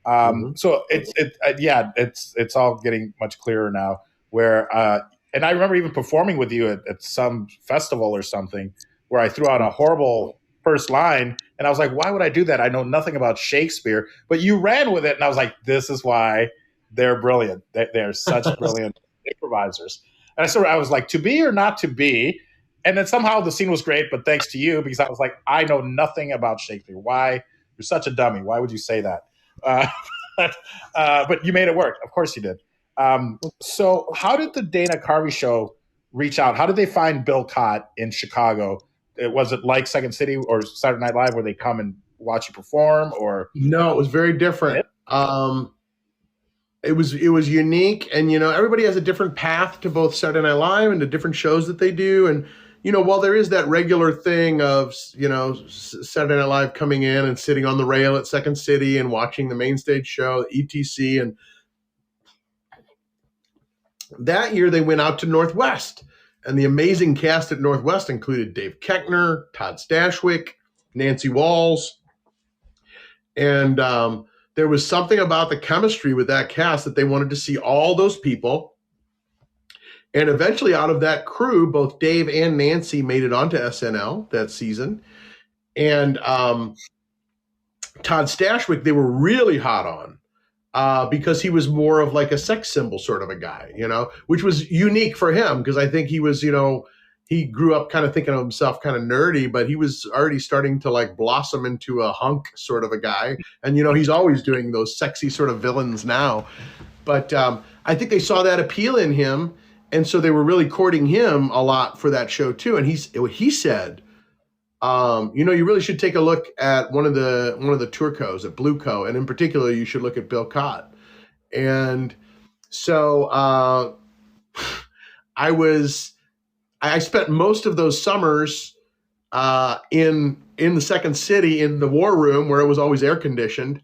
So it's all getting much clearer now. And I remember even performing with you at some festival or something where I threw out a horrible first line. And I was like, why would I do that? I know nothing about Shakespeare. But you ran with it. And I was like, this is why they're brilliant. They're such brilliant improvisers. And I was like, to be or not to be? And then somehow the scene was great, but thanks to you, because I was like, I know nothing about Shakespeare. Why? You're such a dummy. Why would you say that? But you made it work. Of course you did. So how did the Dana Carvey show reach out? How did they find Bill Cott in Chicago? Was it like Second City or Saturday Night Live where they come and watch you perform? Or no, it was very different. It was unique, and everybody has a different path to both Saturday Night Live and to different shows that they do. And while there is that regular thing of Saturday Night Live coming in and sitting on the rail at Second City and watching the main stage show, etc. And that year they went out to Northwest, and the amazing cast at Northwest included Dave Koechner, Todd Stashwick, Nancy Walls, and there was something about the chemistry with that cast that they wanted to see all those people. And eventually out of that crew, both Dave and Nancy made it onto SNL that season. And Todd Stashwick, they were really hot on because he was more of like a sex symbol sort of a guy, which was unique for him, because I think he was, he grew up kind of thinking of himself kind of nerdy, but he was already starting to like blossom into a hunk sort of a guy. And, he's always doing those sexy sort of villains now. But I think they saw that appeal in him. And so they were really courting him a lot for that show too. And he said, you really should take a look at one of the tourcos at Blueco. And in particular, you should look at Bill Cott. And so I spent most of those summers in the Second City in the war room, where it was always air conditioned.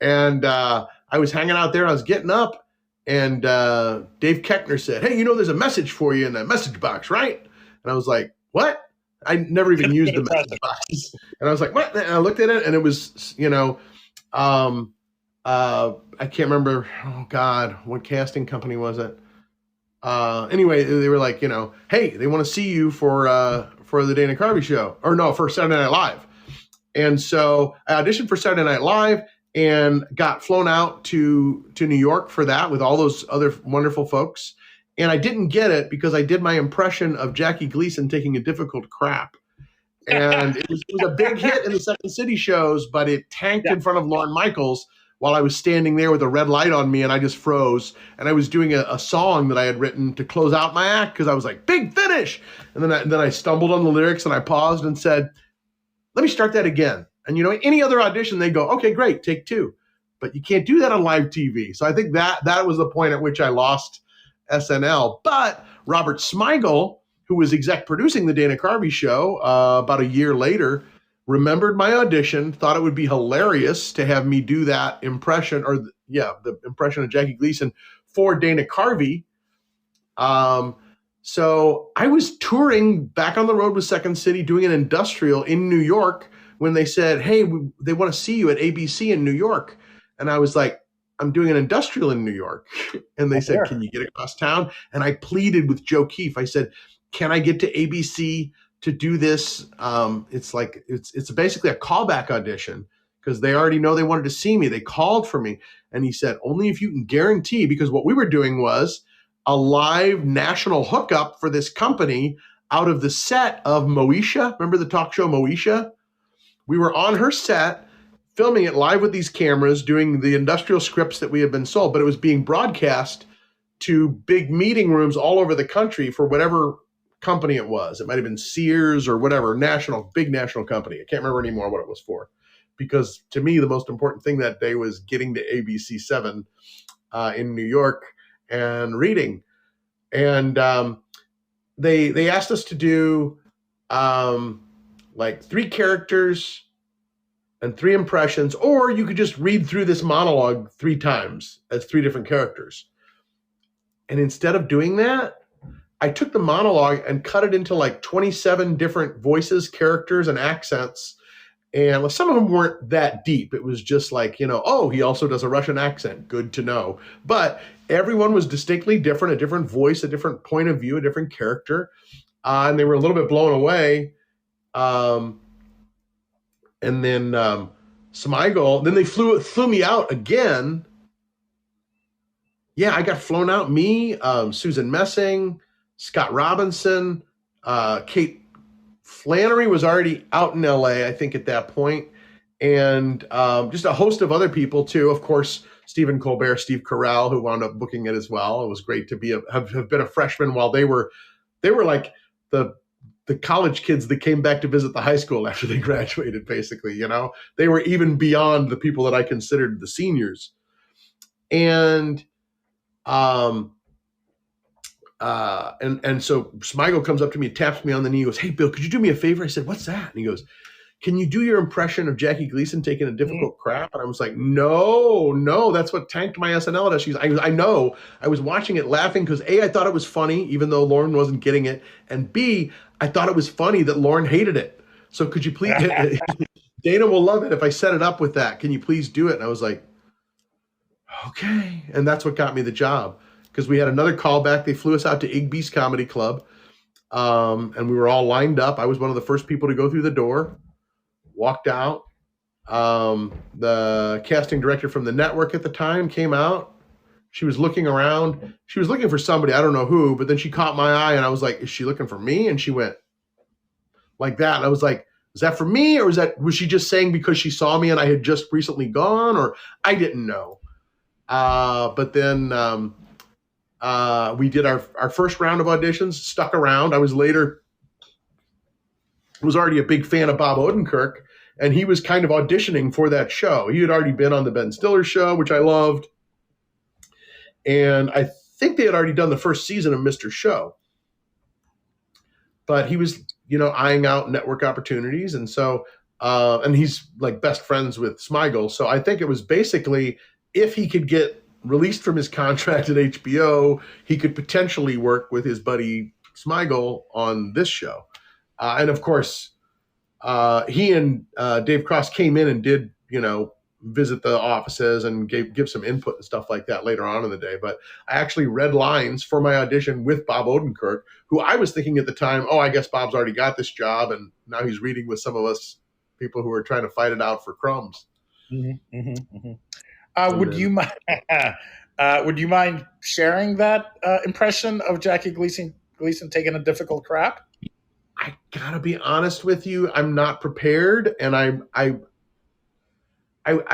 And I was hanging out there. I was getting up, and Dave Koechner said, "Hey, there's a message for you in that message box, right?" And I was like, "What?" I never even used the message box. And I was like, "What?" And I looked at it, and it was, I can't remember. Oh God, what casting company was it? Anyway, they were like, hey, they want to see you for the Dana Carvey show, or no, for Saturday Night Live. And so I auditioned for Saturday Night Live and got flown out to New York for that with all those other wonderful folks. And I didn't get it because I did my impression of Jackie Gleason taking a difficult crap. And it was a big hit in the Second City shows, but it tanked in front of Lorne Michaels while I was standing there with a red light on me, and I just froze. And I was doing a song that I had written to close out my act, because I was like, big finish. And then I stumbled on the lyrics, and I paused and said, let me start that again. And any other audition, they go, okay, great, take two. But you can't do that on live TV. So I think that was the point at which I lost SNL. But Robert Smigel, who was exec producing the Dana Carvey show about a year later, remembered my audition, thought it would be hilarious to have me do that impression, the impression of Jackie Gleason for Dana Carvey. So I was touring back on the road with Second City, doing an industrial in New York, when they said, hey, they want to see you at ABC in New York. And I was like, I'm doing an industrial in New York. And they said, can you get across town? And I pleaded with Joe Keefe. I said, can I get to ABC to do this? It's basically a callback audition because they already know they wanted to see me. They called for me. And he said, only if you can guarantee, because what we were doing was a live national hookup for this company out of the set of Moesha. Remember the talk show Moesha? We were on her set, filming it live with these cameras, doing the industrial scripts that we had been sold, but it was being broadcast to big meeting rooms all over the country for whatever company it was. It might have been Sears or whatever, big national company. I can't remember anymore what it was for. Because to me, the most important thing that day was getting to ABC 7 in New York and reading. And they asked us to do like 3 characters and 3 impressions, or you could just read through this monologue 3 times as 3 different characters. And instead of doing that, I took the monologue and cut it into like 27 different voices, characters, and accents. And some of them weren't that deep. It was just like, oh, he also does a Russian accent. Good to know. But everyone was distinctly different, a different voice, a different point of view, a different character. And they were a little bit blown away. And then Smigel, then they flew me out again. Yeah, I got flown out. Me, Susan Messing, Scott Robinson, Kate Flannery was already out in LA, I think, at that point, and just a host of other people too. Of course, Stephen Colbert, Steve Carell, who wound up booking it as well. It was great to have been a freshman while they were like the college kids that came back to visit the high school after they graduated. Basically, they were even beyond the people that I considered the seniors, and so Smigel comes up to me, taps me on the knee, goes, "Hey, Bill, could you do me a favor?" I said, "What's that?" And he goes, "Can you do your impression of Jackie Gleason taking a difficult crap?" And I was like, no, that's what tanked my SNL audition. I know. I was watching it laughing because A, I thought it was funny, even though Lauren wasn't getting it. And B, I thought it was funny that Lauren hated it. So could you please, Dana will love it if I set it up with that. Can you please do it? And I was like, okay. And that's what got me the job. Because we had another callback. They flew us out to Igby's Comedy Club, and we were all lined up. I was one of the first people to go through the door, walked out. The casting director from the network at the time came out. She was looking around. She was looking for somebody, I don't know who, but then she caught my eye, and I was like, "Is she looking for me?" And she went like that. And I was like, "Is that for me, or was she just saying because she saw me and I had just recently gone?" Or I didn't know. But then we did our first round of auditions, stuck around. I was already a big fan of Bob Odenkirk, and he was kind of auditioning for that show. He had already been on the Ben Stiller show, which I loved. And I think they had already done the first season of Mr. Show. But he was, eyeing out network opportunities. And so, and he's like best friends with Smigel. So I think it was basically, if he could get released from his contract at HBO, he could potentially work with his buddy Smigel on this show. And of course, he and Dave Cross came in and did, visit the offices and give some input and stuff like that later on in the day. But I actually read lines for my audition with Bob Odenkirk, who I was thinking at the time, oh, I guess Bob's already got this job, and now he's reading with some of us people who are trying to fight it out for crumbs. Mm-hmm, mm-hmm, mm-hmm. Would you mind sharing that impression of Jackie Gleason taking a difficult crap? I gotta be honest with you, I'm not prepared, and I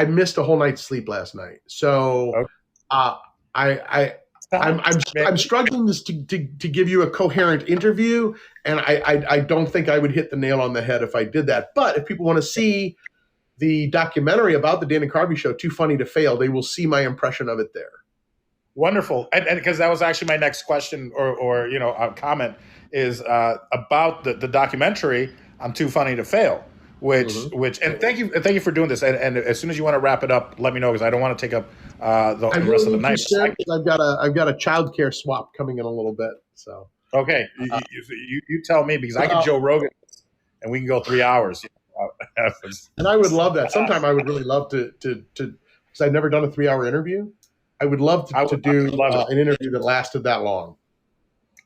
missed a whole night's sleep last night. So okay. I'm struggling to give you a coherent interview, and I don't think I would hit the nail on the head if I did that. But if people want to see the documentary about the Dana Carvey show, Too Funny to Fail, they will see my impression of it there. Wonderful. And because that was actually my next question or comment is about the documentary on Too Funny to Fail, which and thank you for doing this. And as soon as you want to wrap it up, let me know, because I don't want to take up the rest of the night. I've got a childcare swap coming in a little bit. So okay, you tell me, because I can Joe Rogan and we can go 3 hours. And I would love that. Sometime I would really love to because I've never done a 3-hour interview. I would love to do an interview that lasted that long.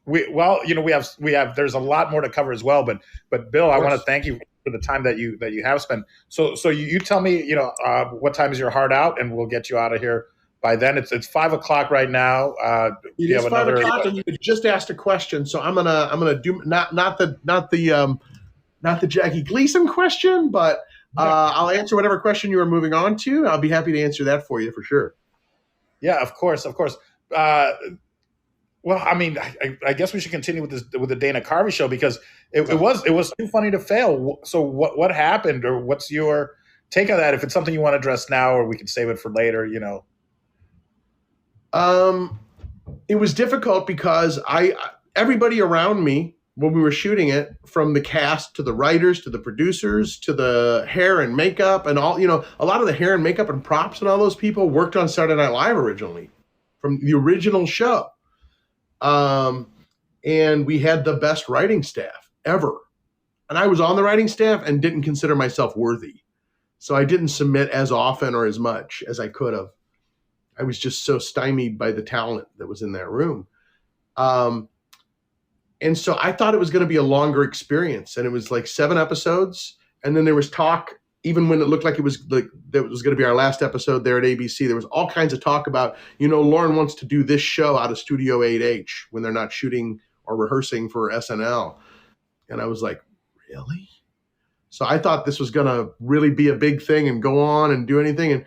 we have there's a lot more to cover as well, but Bill, I want to thank you for the time that you have spent. So you tell me, what time is your heart out, and we'll get you out of here by then. It's 5:00 right now. It is 5:00, and you just asked a question, so I'm gonna do not the Jackie Gleason question, but I'll answer whatever question you are moving on to. I'll be happy to answer that for you for sure. Yeah, of course. Well, I mean, I guess we should continue with the Dana Carvey show, because it was too funny to fail. So what happened, or what's your take on that? If it's something you want to address now, or we can save it for later, It was difficult because everybody around me when we were shooting it, from the cast to the writers to the producers to the hair and makeup and all, a lot of the hair and makeup and props and all those people worked on Saturday Night Live originally from the original show. And we had the best writing staff ever. And I was on the writing staff and didn't consider myself worthy. So I didn't submit as often or as much as I could have. I was just so stymied by the talent that was in that room. And so I thought it was going to be a longer experience, and it was like 7 episodes. And then there was talk, even when it looked like it was going to be our last episode there at ABC, there was all kinds of talk about, Lauren wants to do this show out of Studio 8H when they're not shooting or rehearsing for SNL. And I was like, really? So I thought this was going to really be a big thing and go on and do anything. And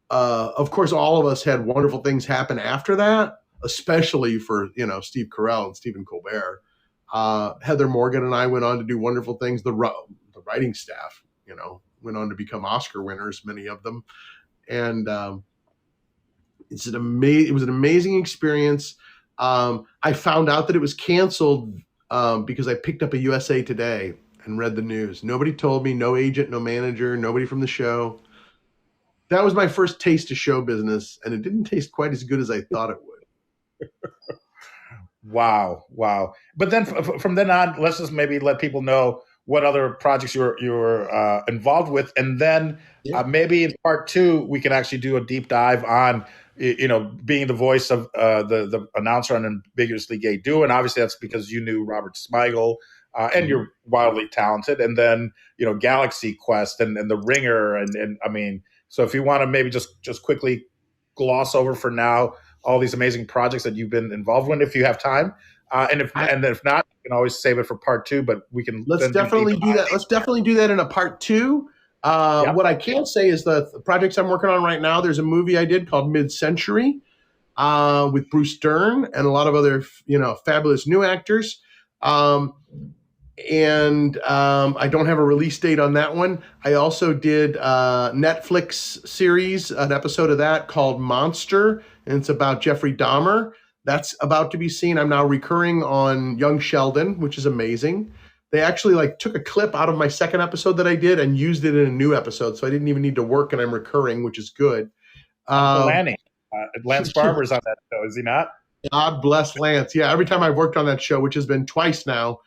of course, all of us had wonderful things happen after that, especially for, Steve Carell and Stephen Colbert. Heather Morgan and I went on to do wonderful things. The writing staff, went on to become Oscar winners, many of them. And it was an amazing experience. I found out that it was canceled because I picked up a USA Today and read the news. Nobody told me, no agent, no manager, nobody from the show. That was my first taste of show business, and it didn't taste quite as good as I thought it would. Wow. But then from then on, let's just maybe let people know what other projects you're involved with. And then maybe in part 2, we can actually do a deep dive on, being the voice of the announcer on Ambiguously Gay Duo. And obviously that's because you knew Robert Smigel, and you're wildly talented. And then, Galaxy Quest and The Ringer. And I mean, so if you want to maybe just quickly gloss over for now all these amazing projects that you've been involved in, if you have time, and if not, you can always save it for part 2. But we can let's definitely do that. Let's definitely do that in a part 2. What I can say is the projects I'm working on right now. There's a movie I did called Mid-Century with Bruce Dern and a lot of other fabulous new actors. And I don't have a release date on that one. I also did a Netflix series, an episode of that called Monster, and it's about Jeffrey Dahmer. That's about to be seen. I'm now recurring on Young Sheldon, which is amazing. They actually took a clip out of my second episode that I did and used it in a new episode, so I didn't even need to work, and I'm recurring, which is good. Lance Barber's on that show, is he not? God bless Lance. Yeah, every time I've worked on that show, which has been twice now,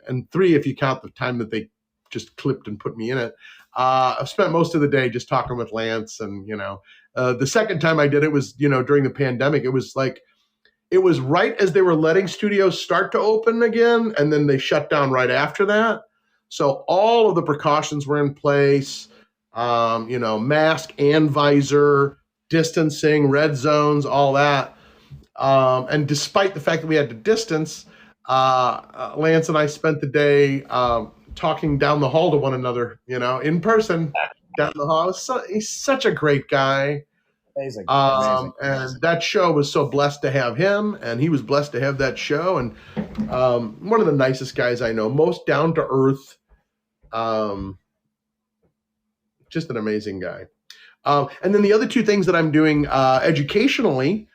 and 3 if you count the time that they just clipped and put me in it. I've spent most of the day just talking with Lance. And, the second time I did it was, during the pandemic. It was right as they were letting studios start to open again, and then they shut down right after that. So all of the precautions were in place, mask and visor, distancing, red zones, all that. And despite the fact that we had to distance, Lance and I spent the day talking down the hall to one another, in person down the hall. He's such a great guy. Amazing. And that show was so blessed to have him, and he was blessed to have that show. And one of the nicest guys I know, most down to earth, just an amazing guy. And then the other 2 things that I'm doing educationally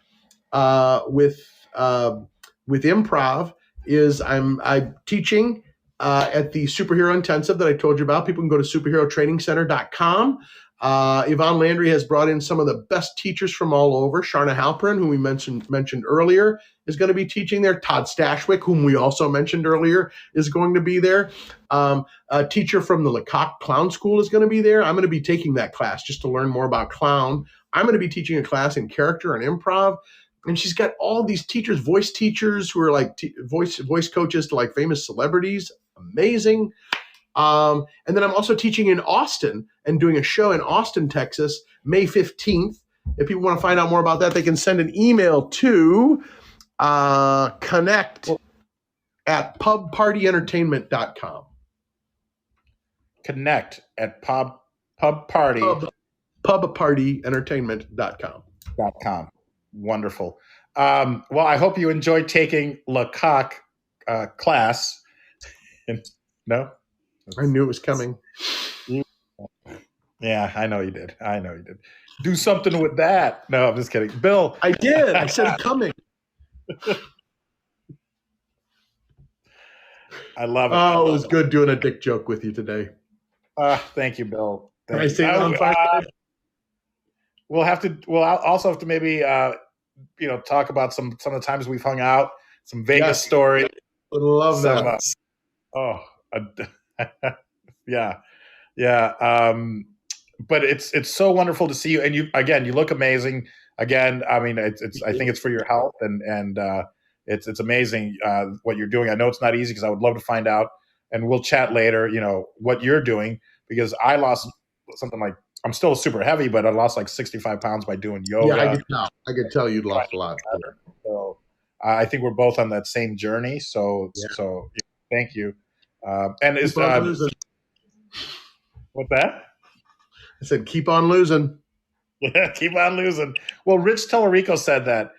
with Improv is I'm teaching at the Superhero Intensive that I told you about. People can go to superherotrainingcenter.com. Yvonne Landry has brought in some of the best teachers from all over. Sharna Halperin, who we mentioned earlier, is going to be teaching there. Todd Stashwick, whom we also mentioned earlier, is going to be there. A teacher from the Lecoq Clown School is going to be there. I'm going to be taking that class just to learn more about clown. I'm going to be teaching a class in character and improv. And she's got all these teachers, voice teachers who are like voice coaches to like famous celebrities. Amazing. And then I'm also teaching in Austin and doing a show in Austin, Texas, May 15th. If people want to find out more about that, they can send an email to connect@pubpartyentertainment.com. Connect at pubpartyentertainment.com. Wonderful. Well, I hope you enjoyed taking Lecoq class. No? I knew it was coming. Yeah, I know you did. Do something with that. No, I'm just kidding. Bill. I did. I said coming. I love it. Oh, it was good doing a dick joke with you today. Thank you, Bill. Can I say that on Fireside? We'll also have to maybe talk about some of the times we've hung out, some Vegas stories. Would love that. Yeah. But it's so wonderful to see you, and you look amazing. Again, I mean, I think it's for your health, and it's amazing what you're doing. I know it's not easy because I would love to find out, and we'll chat later. What you're doing, because I lost something like, I'm still super heavy, but I lost like 65 pounds by doing yoga. Yeah, I could tell you'd lost a lot. So I think we're both on that same journey. So thank you. And it's what's that? I said, keep on losing. Yeah, keep on losing. Well, Rich Tellerico said that,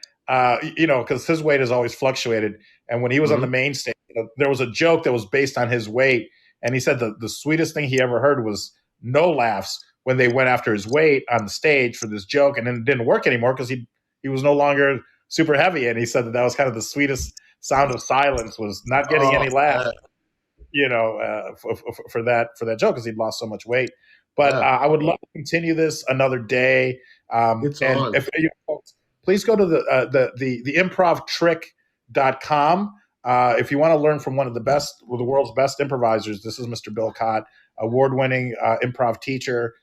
because his weight has always fluctuated. And when he was on the main stage, there was a joke that was based on his weight. And he said the sweetest thing he ever heard was no laughs when they went after his weight on the stage for this joke. And then it didn't work anymore because he was no longer super heavy. And he said that was kind of the sweetest sound of silence, was not getting any laughs, for that joke, because he'd lost so much weight. But I would love to continue this another day. Please go to the improvtrick.com. If you want to learn from one of the world's best improvisers, this is Mr. Bill Chott, award-winning improv teacher,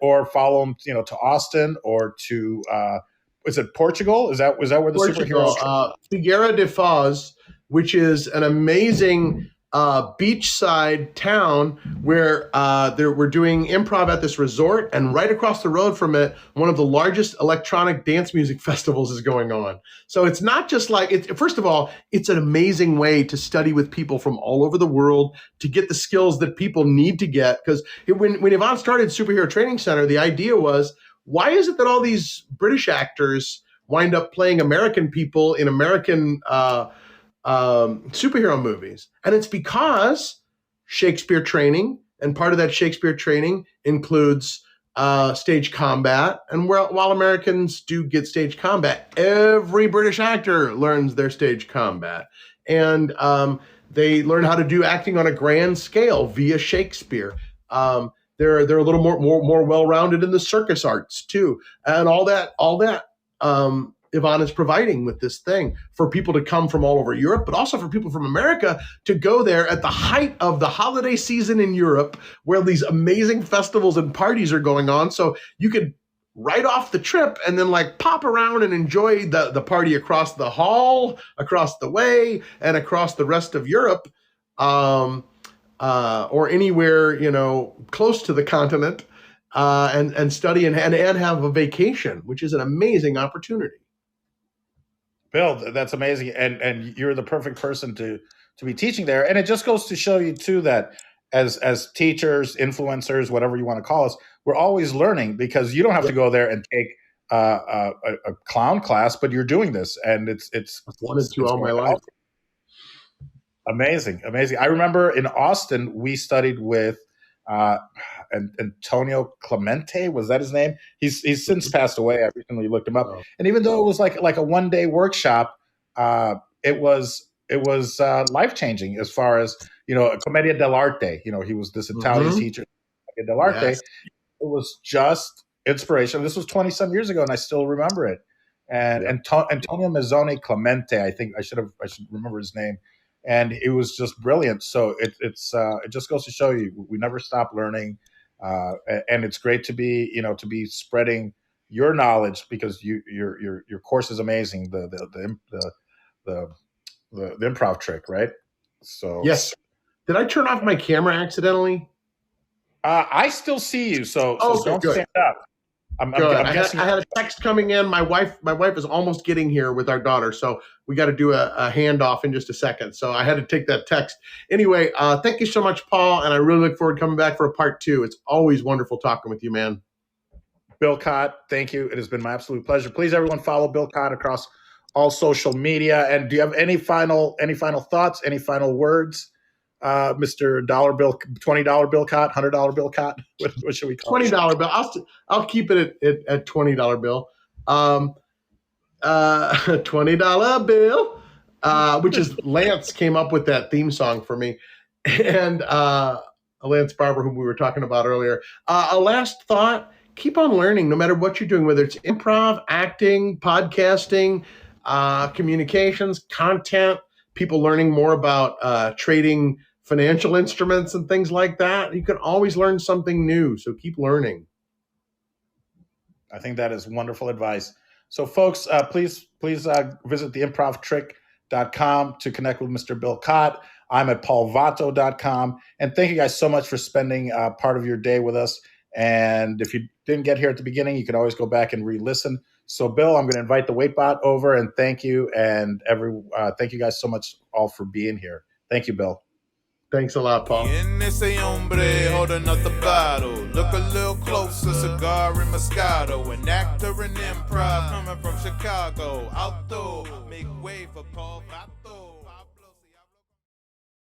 or follow him, to Austin or to is it Portugal? Is that where the superheroes? Figueira de Foz, which is an amazing beachside town where we're doing improv at this resort, and right across the road from it, one of the largest electronic dance music festivals is going on. So it's not just like, first of all, it's an amazing way to study with people from all over the world, to get the skills that people need to get. Because when Yvonne started Superhero Training Center, the idea was, why is it that all these British actors wind up playing American people in American superhero movies? And it's because Shakespeare training, and part of that Shakespeare training includes stage combat. And while Americans do get stage combat, every British actor learns their stage combat. And they learn how to do acting on a grand scale via Shakespeare. They're a little more well-rounded in the circus arts too. And all that Yvonne is providing with this thing for people to come from all over Europe, but also for people from America to go there at the height of the holiday season in Europe, where these amazing festivals and parties are going on. So you could write off the trip and then pop around and enjoy the party across the hall, across the way, and across the rest of Europe, or anywhere, close to the continent, and study and have a vacation, which is an amazing opportunity. Bill, that's amazing, and you're the perfect person to be teaching there. And it just goes to show you too that as teachers, influencers, whatever you want to call us, we're always learning, because you don't have to go there and take a clown class, but you're doing this, and it's I've wanted to all my life. Amazing. I remember in Austin we studied with Antonio Clemente, was that his name? He's since passed away. I recently looked him up, and even though it was like a one-day workshop, it was life changing as far as Commedia dell'arte. He was this Italian teacher, Commedia dell'arte. Yes. It was just inspiration. This was 20-some years ago, and I still remember it. And Antonio Mazzone Clemente, I think I should remember his name. And it was just brilliant. So it just goes to show you we never stop learning, and it's great to be spreading your knowledge, because your course is amazing. The improv trick, right? So Yes. Did I turn off my camera accidentally? I still see you, so Okay, don't good. stand up. I'm guessing. I had a text coming in. My wife is almost getting here with our daughter, so we got to do a handoff in just a second. So I had to take that text. Anyway, thank you so much, Paul, and I really look forward to coming back for a part 2. It's always wonderful talking with you, man. Bill Chott, thank you. It has been my absolute pleasure. Please, everyone, follow Bill Chott across all social media. And do you have any final thoughts? Any final words? Mr. Dollar Bill, $20 Bill Chott, $100 Bill Chott. What should we call it? $20 bill. I'll keep it at $20 bill. $20 bill, which is Lance came up with that theme song for me, and Lance Barber, whom we were talking about earlier. A last thought: keep on learning, no matter what you're doing, whether it's improv, acting, podcasting, communications, content. People learning more about trading financial instruments and things like that. You can always learn something new, so keep learning. I think that is wonderful advice. So, folks, please visit theimprovtrick.com to connect with Mr. Bill Chott. I'm at paulvato.com. And thank you guys so much for spending part of your day with us. And if you didn't get here at the beginning, you can always go back and re-listen. So, Bill, I'm going to invite the Waitbot over, and thank you. And thank you guys so much all for being here. Thank you, Bill. Thanks a lot, Paul. En ese hombre holding up the bottle. Look a little closer, cigar and Moscato. An actor in improv coming from Chicago. Outdoor, make way for Paul Vato.